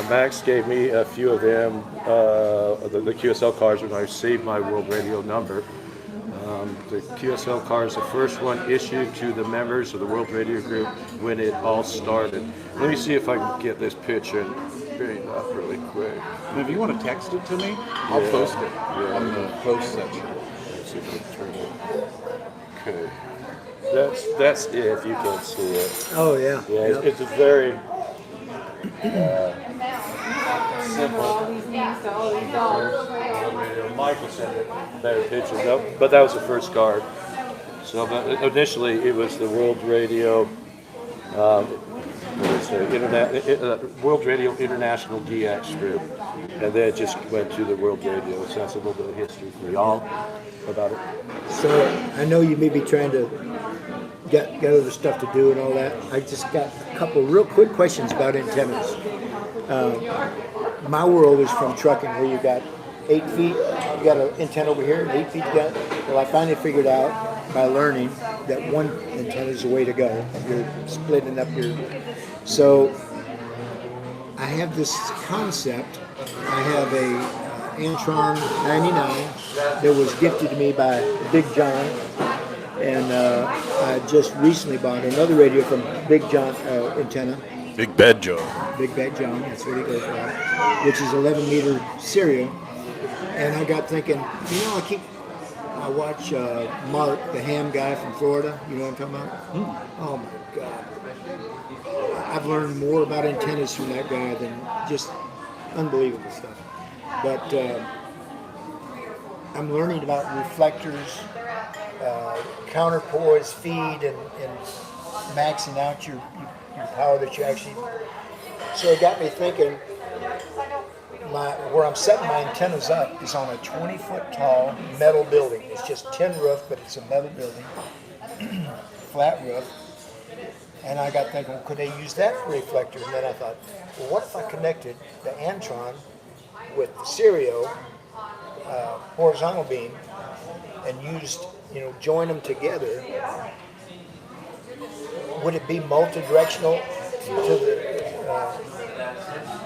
Max gave me a few of them, the QSL cards, when I received my World Radio number. The QSL card is the first one issued to the members of the World Radio Group when it all started. Let me see if I can get this picture and bring it up really quick. And if you want to text it to me, I'll post it on the post section. Let's see if I can turn it. Okay. That's it, if you can see it. Oh, yeah. Yeah, it's a very simple. Michael sent a better picture, though, but that was the first card. So initially, it was the World Radio, World Radio International DX Group, and then it just went to the World Radio. So that's a little bit of history for y'all about it. So I know you may be trying to get other stuff to do and all that. I just got a couple real quick questions about antennas. My world is from trucking, where you got 8 feet, you got an antenna over here, and 8 feet you got. Well, I finally figured out by learning that one antenna is the way to go. You're splitting up your. So I have this concept. I have a Antron 99 that was gifted to me by Big John. And I just recently bought another radio from Big John Antenna. Big Bad Joe. Big Bad John, that's what he goes by, which is 11 meter serial. And I got thinking, I watch Mark, the ham guy from Florida. You know what I'm talking about? Oh my God. I've learned more about antennas from that guy than just unbelievable stuff. But I'm learning about reflectors, counterpoise feed, and maxing out your power that you actually. So it got me thinking. Where I'm setting my antennas up is on a 20-foot tall metal building. It's just tin roof, but it's a metal building, flat roof. And I got thinking, well, could they use that for reflectors? And then I thought, well, what if I connected the Antron with the stereo horizontal beam and used, join them together? Would it be multi-directional to the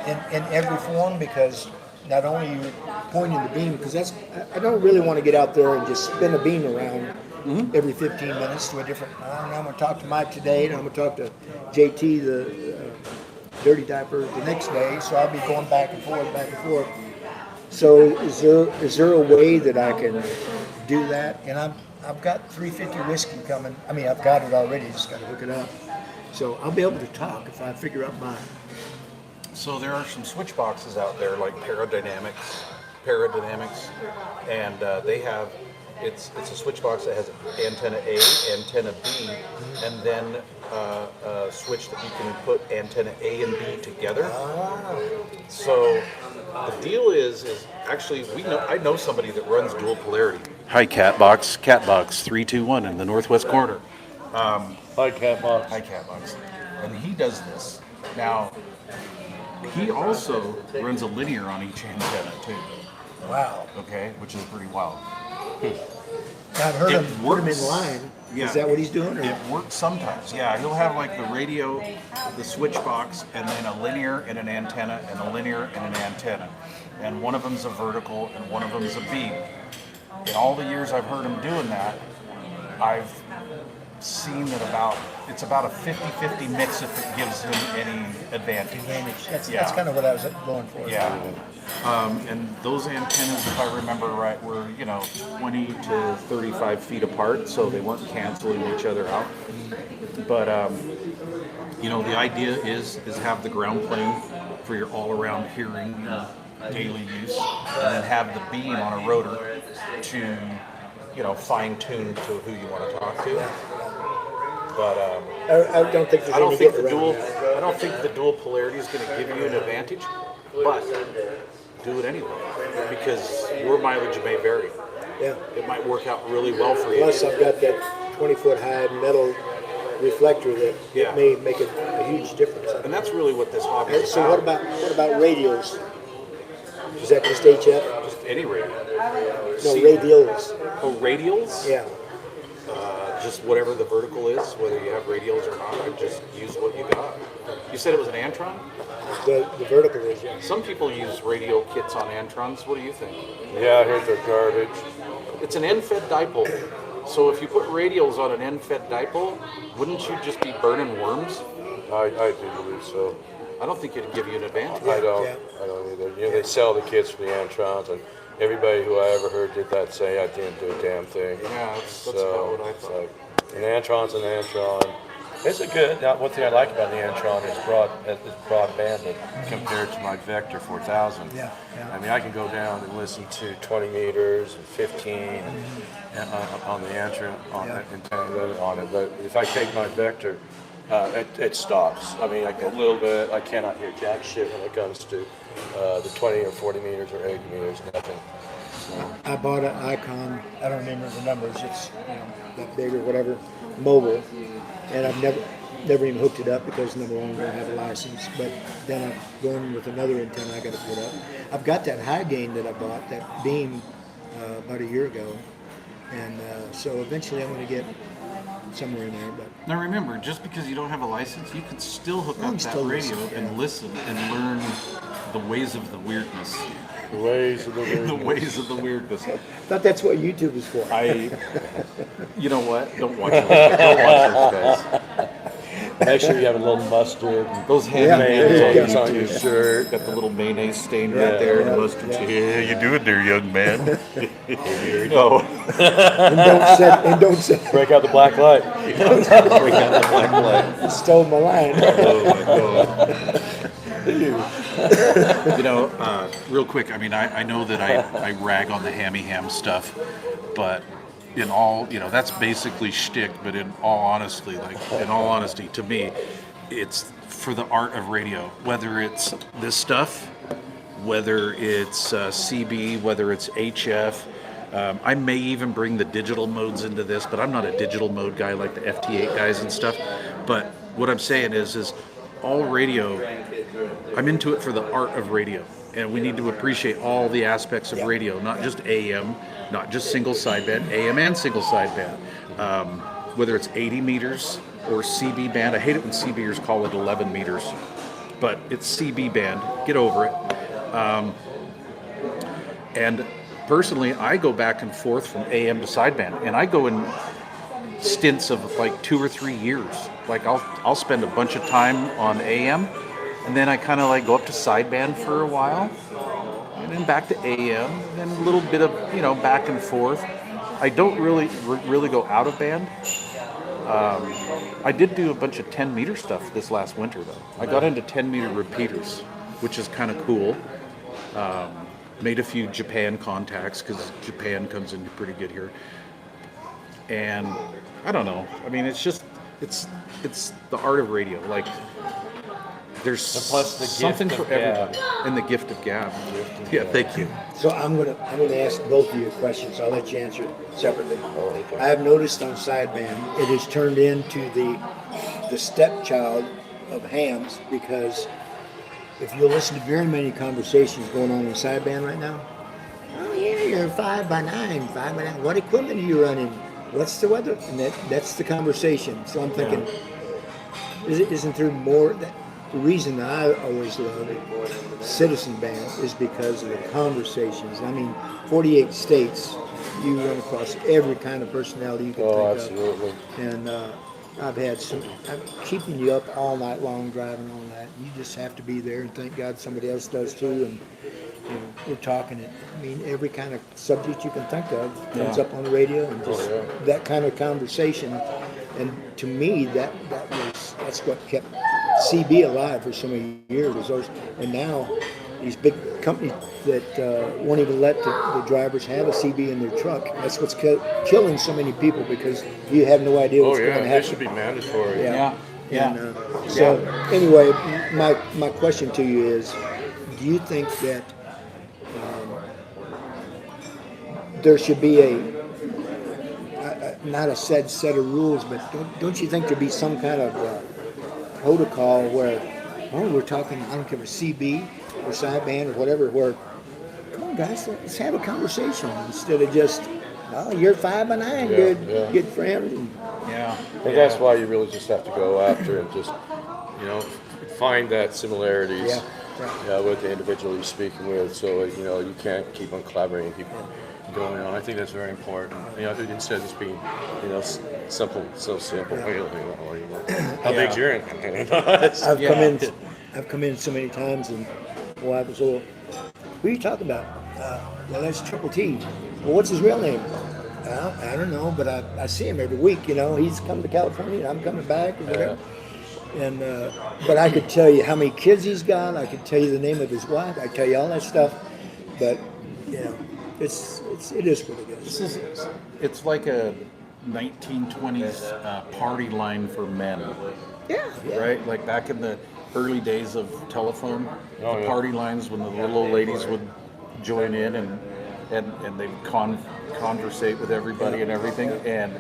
in every form? Because not only are you pointing the beam, because I don't really want to get out there and just spin a beam around every 15 minutes to a different. I'm going to talk to Mike today, and I'm going to talk to JT, the dirty diaper, the next day. So I'll be going back and forth. So is there a way that I can do that? And I've got 350 whiskey coming. I mean, I've got it already. Just got to hook it up. So I'll be able to talk if I figure out mine. So there are some switch boxes out there like Paradynamics, and they have it's a switch box that has antenna A, antenna B, and then a switch that you can put antenna A and B together. So the deal is actually I know somebody that runs dual polarity. Hi, Catbox 321 in the northwest corner. Hi, Catbox. Hi, Catbox, and he does this now. He also runs a linear on each antenna too. Wow. Okay, which is pretty wild. I've heard him put him in line. Yeah. Is that what he's doing? Or? It works sometimes. Yeah, he'll have like the radio, the switch box, and then a linear and an antenna, and a linear and an antenna. And one of them's a vertical, and one of them's a beam. In all the years I've heard him doing that, I've seen that about it's about a 50-50 mix if it gives him any advantage. That's Yeah. kind of what I was going for. Yeah. And those antennas, if I remember right, were 20 to 35 feet apart, so they weren't canceling each other out. But the idea is have the ground plane for your all-around hearing daily use, and then have the beam on a rotor to fine tune to who you want to talk to. But I don't think there's I don't any think getting the around dual that. I don't think the dual polarity is going to give you an advantage, but do it anyway because your mileage may vary. Yeah. It might work out really well for you. Plus, I've got that 20-foot high metal reflector that Yeah. may make a huge difference. And that's really what this hobby is So what about radios? Is that just HF? Just any radio? No, radials. Oh, radials? Yeah. Just whatever the vertical is, whether you have radials or not, I just use what you got. You said it was an Antron? The vertical is, yeah. Some people use radio kits on Antrons. What do you think? Yeah, I heard they're garbage. It's an end-fed dipole. So if you put radials on an end-fed dipole, wouldn't you just be burning worms? I do believe so. I don't think it'd give you an advantage. I don't Yeah. either. They sell the kits for the Antrons, and everybody who I ever heard did that say I didn't do a damn thing. Yeah, that's about what I It's thought. like, an Antron's an Antron. It's a good. Now, one thing I like about the Antron is broadband compared to my Vector 4000. Yeah, yeah. I mean, I can go down and listen to 20 meters and 15 and, on the Antron antenna on it. But if I take my Vector, it stops. I mean, like a little bit. I cannot hear jack shit when it comes to the 20 or 40 meters or 80 meters. Nothing. I bought an Icon. I don't remember the numbers. It's that big or whatever, mobile, and I've never even hooked it up because number one, I don't have a license. But then I'm going with another antenna I got to put up. I've got that high gain that I bought, that beam, about a year ago, and so eventually I'm going to get somewhere in there. But Now remember, just because you don't have a license, you can still hook I'm up that still radio listening, and yeah. listen and learn the ways of the weirdness. The ways of the The weirdness. ways of the weirdness. I thought that's what YouTube is for. You know what? Don't watch those, don't watch those guys. Make sure you have a little mustard. And Those Yeah. hands on your shirt. got the little mayonnaise stain right there and the mustard. Yeah, you do it there, young man. No. and don't say Break out the black light. Break out the black light. stole my line. Oh my god. Real quick, I mean, I know that I rag on the hammy ham stuff, but in all, that's basically shtick, but in all honesty, to me, it's for the art of radio, whether it's this stuff, whether it's CB, whether it's HF. I may even bring the digital modes into this, but I'm not a digital mode guy like the FT8 guys and stuff. But what I'm saying is all radio, I'm into it for the art of radio. And we need to appreciate all the aspects of radio, not just AM, not just single sideband, AM and single sideband. Whether it's 80 meters or CB band. I hate it when CBers call it 11 meters, but it's CB band. Get over it. And personally, I go back and forth from AM to sideband, and I go in stints of like 2 or 3 years. Like I'll spend a bunch of time on AM, and then I kind of like go up to sideband for a while, and then back to AM, and then a little bit of back and forth. I don't really go out of band. I did do a bunch of 10 meter stuff this last winter though. I got into 10 meter repeaters, which is kind of cool. Made a few Japan contacts because Japan comes in pretty good here. And I don't know. I mean, it's the art of radio. Like there's And plus the gift something of for gab. everybody. And the gift of gab. Yeah, thank you. So I'm gonna ask both of you a question, so I'll let you answer it separately. okay. I have noticed on sideband it has turned into the stepchild of hams, because if you listen to very many conversations going on in sideband right now, oh yeah, you're 5x9, 5x9. What equipment are you running? What's the weather? And that's the conversation. So I'm thinking, isn't there more? The reason I always love Citizen Band is because of the conversations. I mean, 48 states, you run across every kind of personality you can Oh, think absolutely. of. And I've had some, I'm keeping you up all night long driving all night. You just have to be there, and thank God somebody else does too. And we're talking it. I mean, every kind of subject you can think of comes up on the radio, and just that kind of conversation. And to me, that's what kept CB alive for so many years. Was those, and now these big companies that won't even let the drivers have a CB in their truck. That's what's killing so many people, because you have no idea what's going to They happen. should be mandatory. Yeah. So anyway, my question to you is, do you think that there should be not a set of rules, but don't you think there'd be some kind of protocol where, we're talking, I don't care if it's CB or sideband or whatever, where, come on guys, let's have a conversation instead of just, you're 5 and 9, good friend. And, But that's why you really just have to go after and just, find that similarities with the individual you're speaking with, so you can't keep on collaborating, keep going on. I think that's very important. Instead of just being, simple, so simple. How big's your antenna? I've come in so many times, and I was all, who are you talking about? Well, that's Triple T. Well, what's his real name? Well, I don't know, but I see him every week. He's coming to California, and I'm coming back, and whatever. And but I could tell you how many kids he's got. I could tell you the name of his wife. I could tell you all that stuff. But it is what it is. It's like a 1920s party line for men. Yeah. Right? Like back in the early days of telephone, the party lines when the little old ladies would join in and they would conversate with everybody and everything. And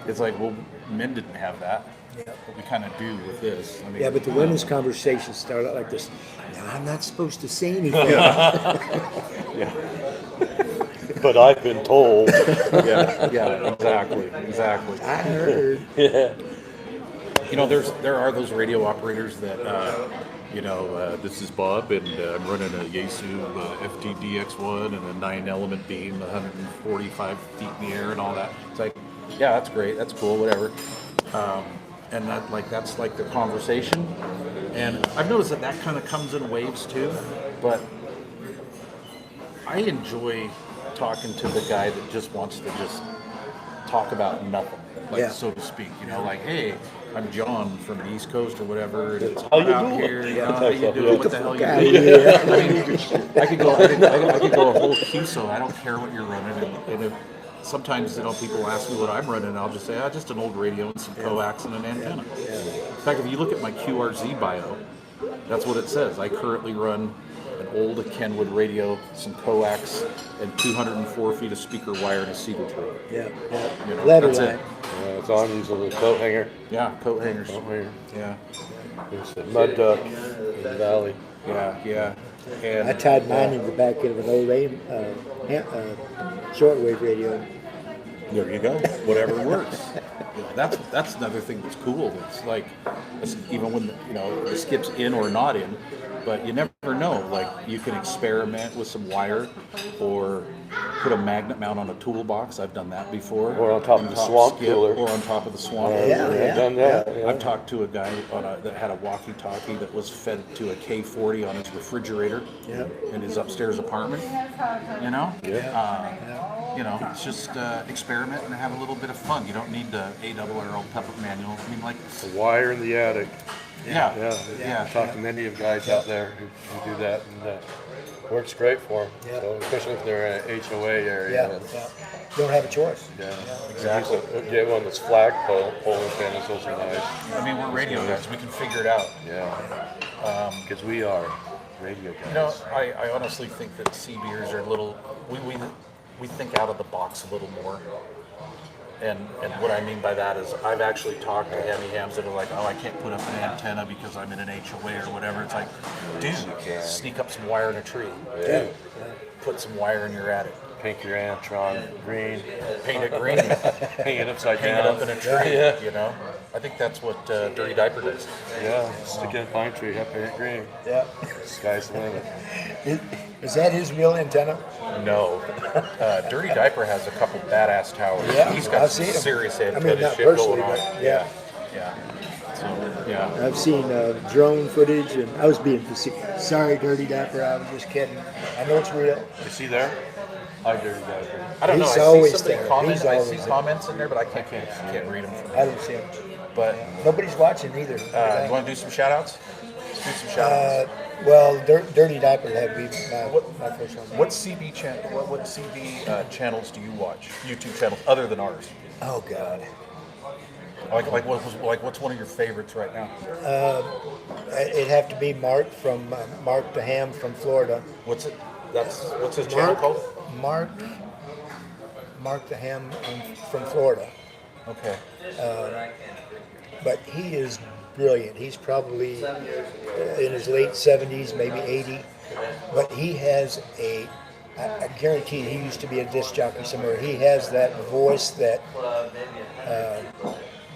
it's like, well, men didn't have that. But we kind of do with this. I mean, But the women's conversations start out like this. No, I'm not supposed to say anything. But I've been told. exactly. I heard. There are those radio operators that, this is Bob, and I'm running a Yaesu FTDX1 and a 9-element beam, 145 feet in the air, and all that. It's like, that's great, that's cool, whatever. And that's like the conversation. And I've noticed that kind of comes in waves too. But I enjoy talking to the guy that just wants to just talk about nothing, so to speak. Like, hey, I'm John from the East Coast or whatever. And it's hot out here. How you doing? What the hell you doing? I mean, I could go a whole QSO. I don't care what you're running. And if sometimes people ask me what I'm running, and I'll just say, just an old radio and some coax and an antenna. In fact, if you look at my QRZ bio, that's what it says. I currently run an old Kenwood radio, some coax, and 204 feet of speaker wire and a cedar tree. Ladder that's line. It's on using the coat hanger. Yeah, coat hangers. Yeah. There's the mud duck in the valley. Yeah. And I tied mine in the back of an old shortwave radio. there you go. Whatever works. That's another thing that's cool. It's like, even when the skip's in or not in, but you never know. Like, you can experiment with some wire, or put a magnet mount on a toolbox. I've done that before. Or on top of the swamp skip, cooler. or on top of the swamp. I've done that. I've talked to a guy that had a walkie-talkie that was fed to a K40 on his refrigerator in his upstairs apartment. It's just experiment and have a little bit of fun. You don't need the ARRL pepper manual. I mean, like The wire in the attic. Yeah. Talk to many of guys out there who do that, and works great for them. Yeah. So, especially if they're in an HOA area. Don't have a choice. Exactly. Get one that's flagpole, polling panels, those are nice. I mean, we're radio guys. We can figure it out. Because we are radio guys. I honestly think that CBers are a little. We think out of the box a little more. And what I mean by that is, I've actually talked to hammy hams that are like, I can't put up an antenna because I'm in an HOA or whatever. It's like, dude, sneak up some wire in a tree. Dude, put some wire in your attic. Paint your Antron green. Paint it green. Hang it upside Hang down. it up in a tree, I think that's what Dirty Diaper does. Stick it in a pine tree, paint it green. Sky's the limit. Is that his real antenna? No. Dirty Diaper has a couple badass towers. Yeah, He's got I've some seen 'em. serious I mean, antenna not shit going personally, on. but yeah. Yeah. So, yeah. I've seen drone footage, and I was being facetious. Sorry, Dirty Diaper, I was just kidding. I know it's real. Is he there? I do that. I don't know. He's I see always somebody there. comment. He's I always see there. comments in there, but I can't read them. I don't see him. But Nobody's watching either. you want to do some shout outs? Let's do some shout outs. Well, Dirty Diaper had to be my first one. What CB channels do you watch? YouTube channels other than ours? Oh, God. What's one of your favorites right now? It'd have to be Mark from Mark the Ham from Florida. What's his channel called? Mark the Ham from Florida. Okay. But he is brilliant. He's probably in his late 70s, maybe 80. But he has I guarantee he used to be a disc jockey somewhere. He has that voice that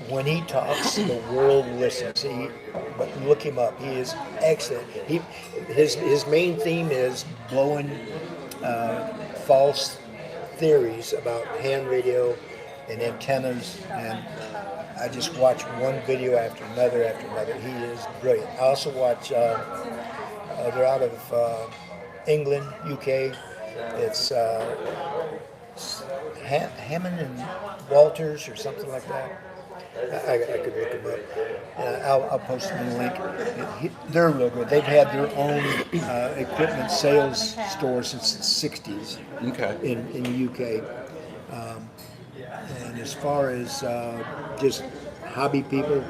when he talks, the world listens. But look him up. He is excellent. His main theme is blowing false theories about hand radio and antennas, and I just watch one video after another after another. He is brilliant. I also watch, they're out of England, UK. It's Hammond and Walters or something like that. I could look them up. I'll post them in the link. They're real good. They've had their own equipment sales store since the 60s in the UK. And as far as just hobby people,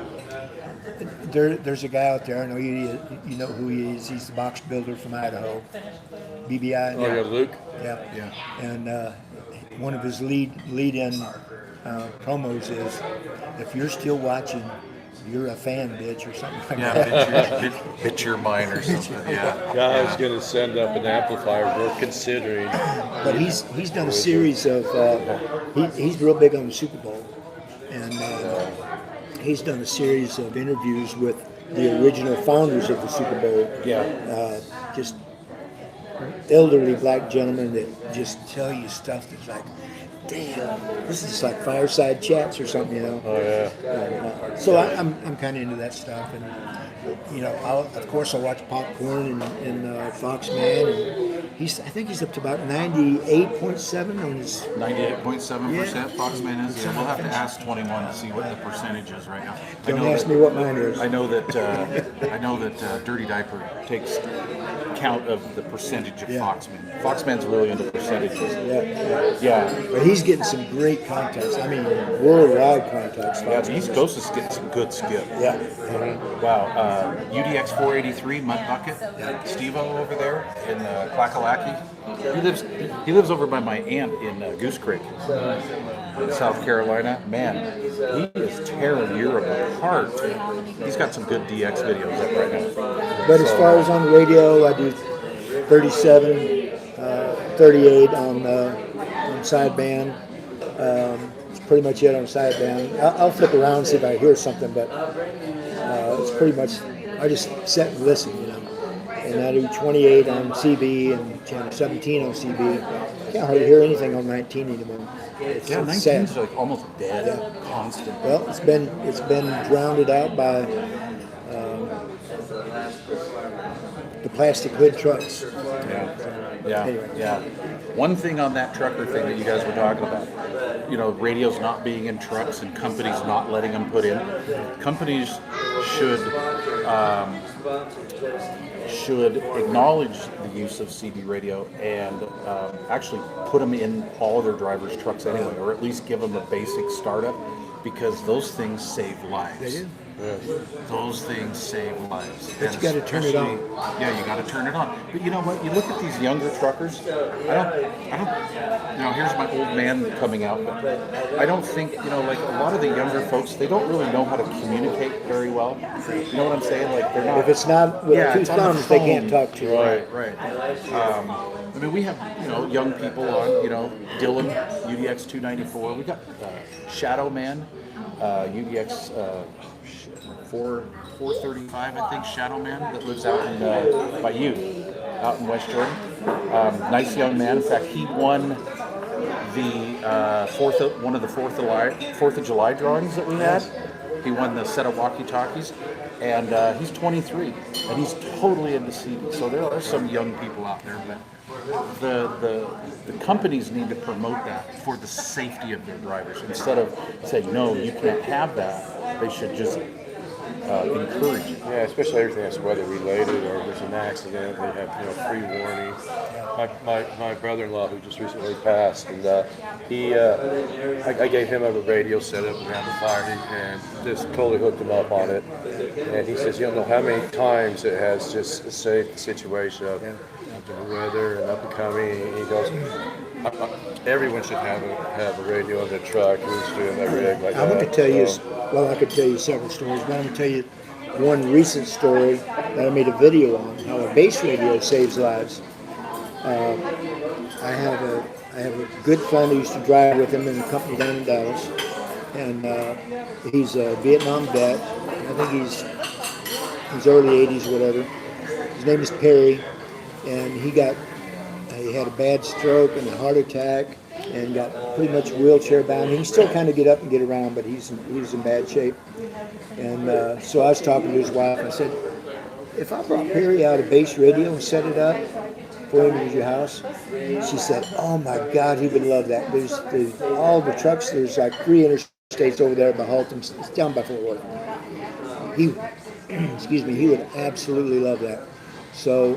there's a guy out there. I know you know who he is. He's the box builder from Idaho, BBI. Oh, yeah, Luke. Yeah. And one of his lead-in promos is, if you're still watching, you're a fan, bitch, or something like that. Bitch your mind or something. Yeah. Guy's going to send up an amplifier. We're considering. But he's done a series of. He's real big on the Super Bowl, and he's done a series of interviews with the original founders of the Super Bowl. Yeah. Just elderly black gentlemen that just tell you stuff that's like, damn, this is like fireside chats or something, you know. Oh, yeah. So I'm kind of into that stuff, and you know, of course I'll watch Popcorn and Foxman, and I think he's up to about 98.7 on his. 98.7% Foxman is. Yeah, we'll have to ask 21 to see what the percentage is right now. Don't ask me what mine is. I know that Dirty Diaper takes count of the percentage of Foxman. Foxman's really into percentages. Yeah. But he's getting some great contacts. I mean, worldwide contacts. Yeah, the East Coast is getting some good skip. Yeah. Wow. UDX 483 Mud Bucket. Steve-O over there in Clackalaki. He lives over by my aunt in Goose Creek, in South Carolina. Man, he is tearing Europe apart. He's got some good DX videos up right now. But as far as on the radio, I do 37, 38 on sideband. It's pretty much it on sideband. I'll flip around and see if I hear something, but it's pretty much, I just sit and listen, you know. And I do 28 on CB and channel 17 on CB. Can't hardly hear anything on 19 anymore. It's 19 is like almost dead, constant. Well, it's been drowned out by the plastic hood trucks. Yeah. One thing on that trucker thing that you guys were talking about, you know, radios not being in trucks and companies not letting them put in. Companies should acknowledge the use of CB radio and actually put them in all of their drivers' trucks anyway, or at least give them a basic startup, because those things save lives. They do. Those things save lives. But you got to turn it on. Yeah, you got to turn it on. But you know what? You look at these younger truckers. I don't. You know, here's my old man coming out. But I don't think, you know, like a lot of the younger folks, they don't really know how to communicate very well. You know what I'm saying? Like they're not. If it's not with two it's on the thumbs, they phone. can't talk to you. Right. I mean, we have, you know, young people on, you know, Dylan, UDX 294. We got Shadow Man, UDX 435, I think, Shadow Man, that lives out in by you, out in West Jordan. Nice young man. In fact, he won the Fourth of July drawings that we had. He won the set of walkie-talkies, and he's 23, and he's totally into CD. So there are some young people out there, but the companies need to promote that for the safety of their drivers. Instead of saying, no, you can't have that, they should just encourage it. Yeah, especially everything that's weather related, or there's an accident, they have pre-warning. My brother-in-law, who just recently passed, and I gave him a radio setup and amplifier, and just totally hooked him up on it. And he says, you don't know how many times it has just saved the situation of the weather and up and coming. And he goes, everyone should have a radio in their truck who's doing that rig like that. I'm going to tell you, well, I could tell you several stories, but I'm going to tell you one recent story that I made a video on, how a base radio saves lives. I have a good friend who used to drive with him in a company down in Dallas, and he's a Vietnam vet. I think he's early 80s or whatever. His name is Perry, and he had a bad stroke and a heart attack, and got pretty much wheelchair bound. He can still kind of get up and get around, but he's in bad shape. And so I was talking to his wife, and I said, if I brought Perry out a base radio and set it up for him at your house, she said, oh my God, he would love that. There's all the trucks, there's like 3 interstates over there by Haltom, it's down by Fort Worth. He would absolutely love that. So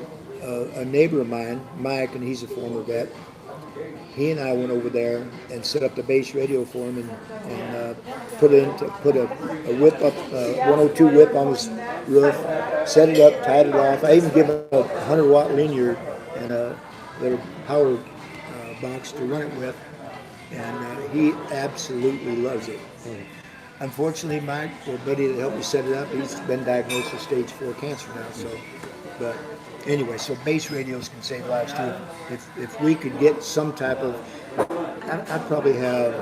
a neighbor of mine, Mike, and he's a former vet, he and I went over there and set up the base radio for him, and put a whip up, 102 whip on his roof, set it up, tied it off. I even give him a 100-watt linear and a little power box to run it with, and he absolutely loves it. Unfortunately, Mike, the buddy that helped me set it up, he's been diagnosed with stage 4 cancer now. So, but anyway, so base radios can save lives too. If we could get some type of, I'd probably have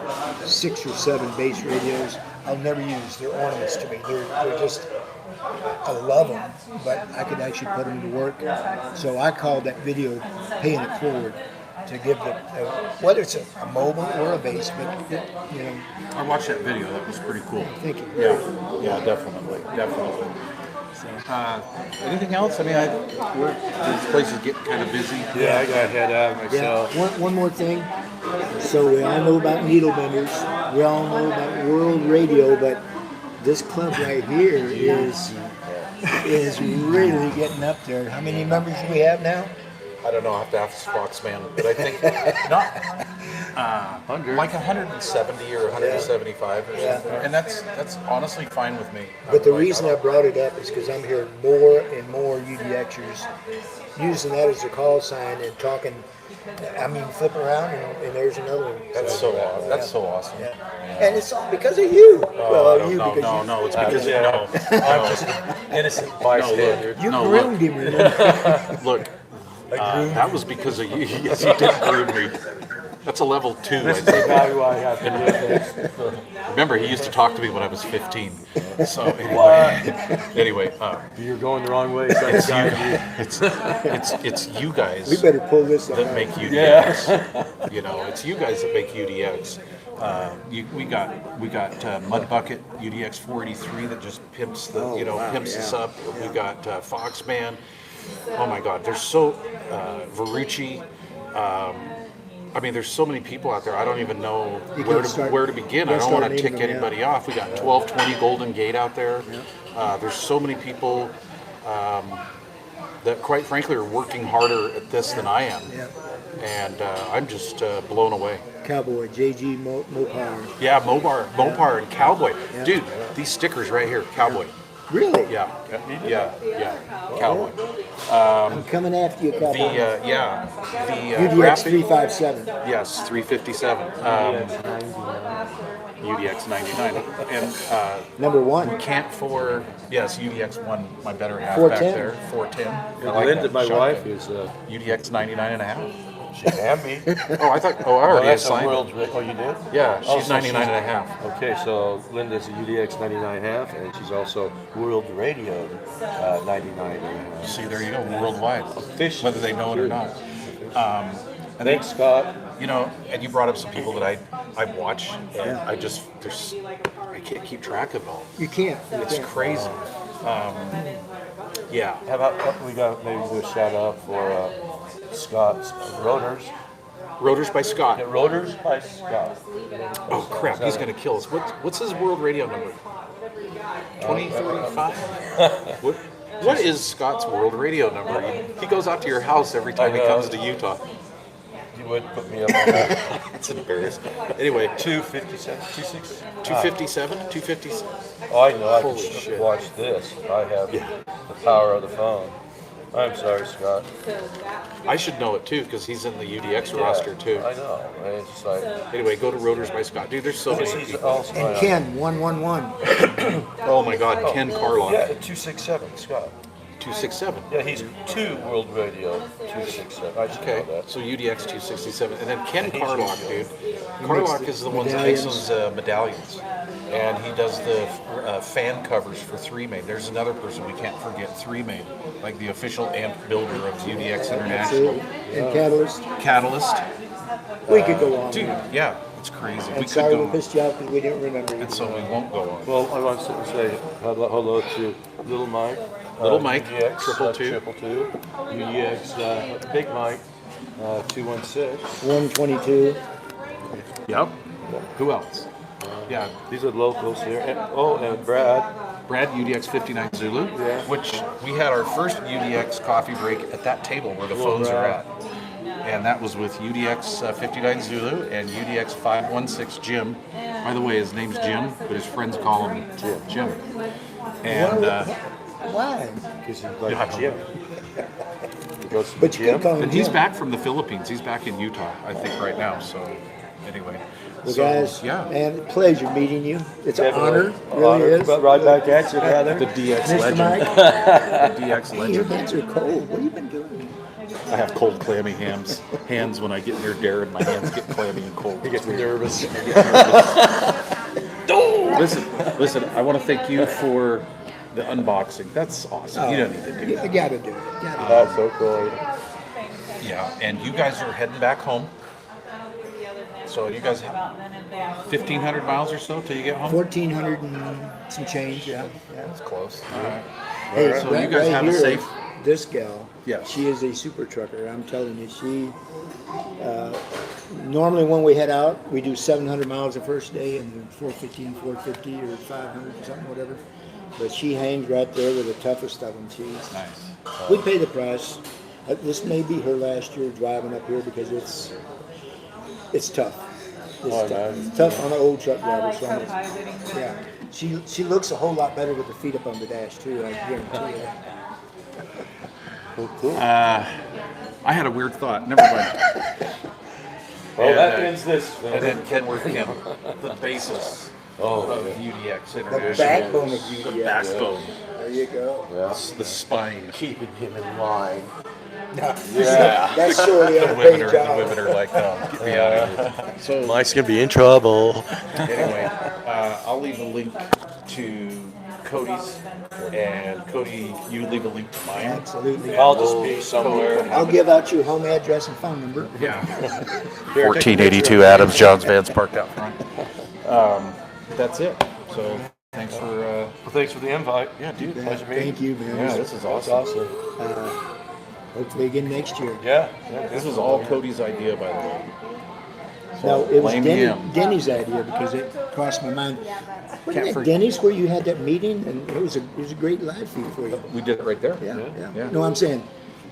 6 or 7 base radios. I'll never use. They're ornaments to me. They're just, I love them, but I could actually put them to work. So I call that video paying it forward, to give whether it's a mobile or a base, but I watched that video. That was pretty cool. Thank you. Yeah, definitely. Anything else? I mean, this place is getting kind of busy. Yeah, I got to head out myself. Yeah. One more thing. So we all know about needle benders. We all know about World Radio, but this club right here is really getting up there. How many members do we have now? I don't know. I have to ask Foxman, but I think not like 170 or 175 or something. And that's honestly fine with me. But the reason I brought it up is because I'm hearing more and more UDXers using that as a call sign and talking. I mean, flipping around and there's another one. That's so awesome. That's so awesome. Yeah. And it's all because of you. No, it's because I'm just an innocent bystander. You groomed him, remember? Look. That was because of you. Yes, you did groom me. That's a level 2. This is exactly why I have to do this. Remember, he used to talk to me when I was 15. So anyway, You're going the wrong way. it's you guys. We better pull this up. That make UDX. It's you guys that make UDX. We got Mud Bucket UDX 483 that just pimps us up. We got Foxman. Oh my God, there's so Verucci. I mean, there's so many people out there. I don't even know where to begin. I don't want to tick anybody off. We got 1220 Golden Gate out there. There's so many people that, quite frankly, are working harder at this than I am. And I'm just blown away. Cowboy, JG Mopar. Yeah, Mopar and Cowboy. Dude, these stickers right here, Cowboy. Really? Yeah. Cowboy. I'm coming after you, Cowboy. The UDX 357. Yes, 357. UDX 99. And number 1. Yes, UDX 1, my better half 410. back there. 410. I like Linda, that. my Shotgun. wife, is UDX 99 and a half. she had me. I already That's a assigned world it. record. Oh, you did? Yeah, Oh, she's so 99 and a half. Okay, so Linda's a UDX 99.5, and she's also World Radio 99.5. See, there you go, worldwide. Official. Whether they know it or not. And Thanks, Scott. and you brought up some people that I watch, and I can't keep track of all. You can't. It's crazy. Yeah. How about we got maybe do a shout out for Scott's Rotors. Rotors by Scott. Yeah, Rotors by Scott. Oh crap, he's gonna kill us. What's his world radio number? 2035? What is Scott's world radio number? He goes out to your house every time he comes to Utah. You would put me up on that. That's embarrassing. Anyway, 257, 260. 257? 257? Oh, I know. I Holy can shit. watch this. I have the power of the phone. I'm sorry, Scott. I should know it too because he's in the UDX roster too. I know. It's just like. Anyway, go to Rotors by Scott. Dude, there's so many He's people. also And Ken, 111. Oh my God, Ken Carlock. Yeah, 267, Scott. 267. Yeah, he's 2 World Radio 267. I should Okay, know that. so UDX 267. And then Ken He's Carlock, UDX. dude. Carlock is the one that makes those medallions. And he does the fan covers for 3-Main. There's another person we can't forget, 3-Main, like the official amp builder of UDX International. And Catalyst. Catalyst. We could go on. Dude, yeah, it's crazy. We And could sorry go we on. pissed you off because we didn't remember you. And so we won't go on. Well, I want to say hello to Little Mike. Little Mike, UDX, triple two. Triple two. UDX, Big Mike, 216. 122. Yep. Who else? Yeah, These are locals here. And Brad. Brad, UDX 59 Zulu, Yeah. which we had our first UDX coffee break at that table where the phones are at. And that was with UDX 59 Zulu and UDX 516 Jim. By the way, his name's Jim, but his friends call him Jim. And Why? Because he's like Jim. He goes to But you Jim. could call him and he's Jim. back from the Philippines. He's back in Utah, I think, right now. So anyway. Well, So, guys, yeah. man, pleasure meeting you. It's an honor, really Honor, is. but right back at you, brother. The DX Mr. legend. Mike, The DX hey, your legend. hands are cold. What have you been doing? I have cold, clammy hands when I get near Darren. My hands get clammy and cold. He gets nervous. Listen. I want to thank you for the unboxing. That's awesome. You don't need to do You that. gotta do it. That's so cool. Yeah, and you guys are heading back home. So you guys have 1,500 miles or so till you get home. 1,400 and some change, yeah. That's close. All right. Hey, So you guys have a here, safe. This gal, Yes. she is a super trucker. I'm telling you, normally when we head out, we do 700 miles the first day and then 450 and 450 or 500 or something, whatever. But she hangs right there with the toughest of them. Nice. We pay the price. This may be her last year driving up here because it's tough. It's tough on an old truck driver. So yeah, she looks a whole lot better with her feet up on the dash too. I guarantee you. Cool. I had a weird thought. Never mind. Well, that ends this. And then Kenworth Kim, the basis of UDX The International. backbone of you. The backbone. There you go. The spine. Keeping him in line. Yeah. That's surely The a women paid are job. like, no, get me out of here. So Mike's gonna be in trouble. anyway, I'll leave a link to Cody's, and Cody, you leave a link to mine. Absolutely. I'll just be somewhere. I'll give out your home address and phone number. Yeah. Here, 1482 Adams, John's Vans parked out front. That's it. So thanks for. Well, thanks for the invite. Yeah, dude. Pleasure meeting Thank you, man. Yeah, this is That's awesome. awesome. Hopefully again next year. Yeah. This was all Cody's idea, by the way. No, it was blame him. Denny's idea because it crossed my mind. Wasn't it forget- Denny's where you had that meeting and it was a great live feed for you? We did it right there. Yeah. No, I'm saying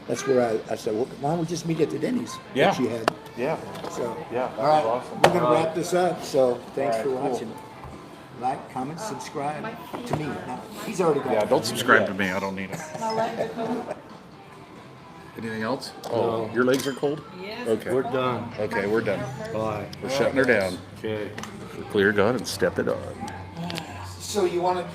that's where I said, well, why don't we just meet at the Denny's Yeah. that you had? Yeah. So Yeah, that all right, was awesome. we're gonna wrap this up. So thanks All for right, cool. watching. Like, comment, subscribe to me. No, he's already got Yeah, it. don't subscribe to me. I don't need it. Anything else? Oh, your legs are cold? Okay. We're done. Okay, we're done. Bye. We're shutting her down. Okay. Clear gun and step it on. So you want to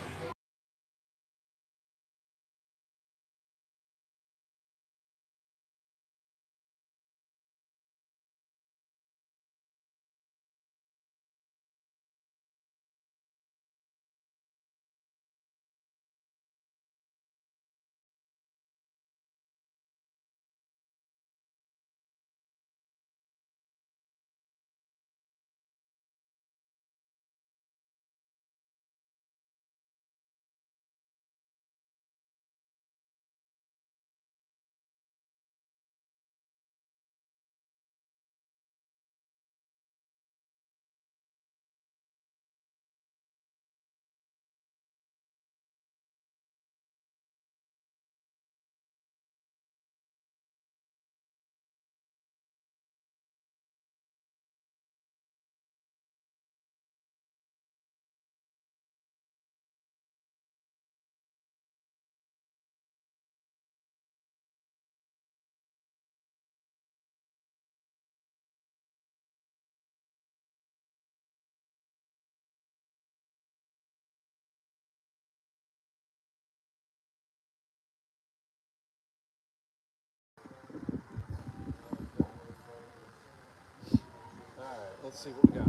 Let's see what we got.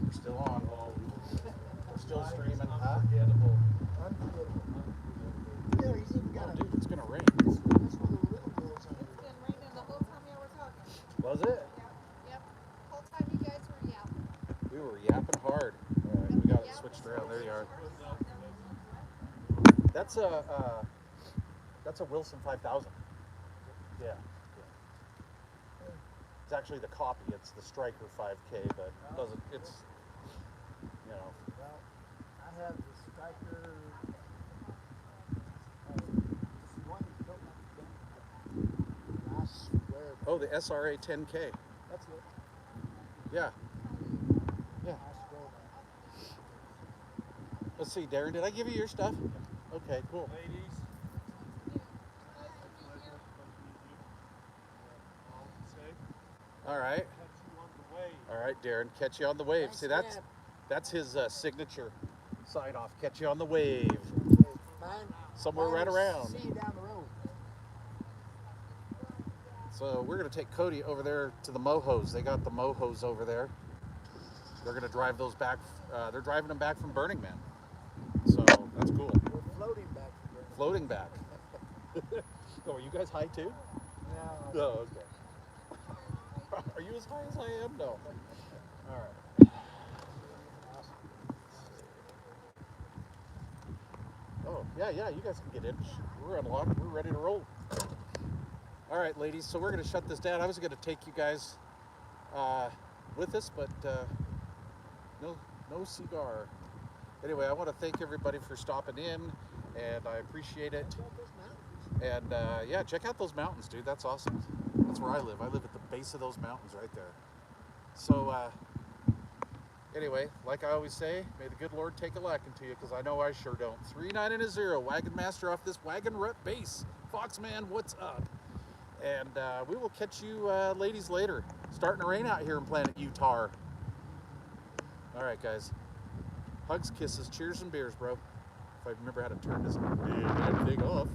We're still on. We're still streaming. Unforgettable. Yeah, he's even got Oh, dude, it's gonna rain. that's one of the little girls on It's been raining the whole time y'all were talking. Was it? Yep. Whole time you guys were yapping. We were yapping hard. All right, we got it switched around. There you are. That's a Wilson 5000. Yeah. It's actually the copy. It's the Striker 5K, but it doesn't. It's you know. Well, I have the striker. One is built like that. I swear. Oh, the SRA 10K. That's it. Yeah. Yeah. I swear. Let's see, Darren. Did I give you your stuff? Okay, cool. All right. All right, Darren. Catch you on the wave. See, that's his signature sign off. Catch you on the wave. Somewhere right around. See you down the road. So we're gonna take Cody over there to the Mohos. They got the Mohos over there. They're gonna drive those back. They're driving them back from Burning Man. So that's cool. We're floating back from there. Floating back. Oh, are you guys high too? No. No. Okay. Are you as high as I am? No. All right. Oh yeah. You guys can get in. We're unlocked. We're ready to roll. All right, ladies. So we're gonna shut this down. I was gonna take you guys with us, but no cigar. Anyway, I want to thank everybody for stopping in, and I appreciate it. And yeah, check out those mountains, dude. That's awesome. That's where I live. I live at the base of those mountains right there. So anyway, like I always say, may the good Lord take a liking to you, because I know I sure don't. 3-9 and a 0, Wagon Master off this Wagon Rut base. Foxman, what's up? And we will catch you ladies later. Starting to rain out here in Planet Utah. All right, guys. Hugs, kisses, cheers, and beers, bro. If I remember how to turn this damn thing off.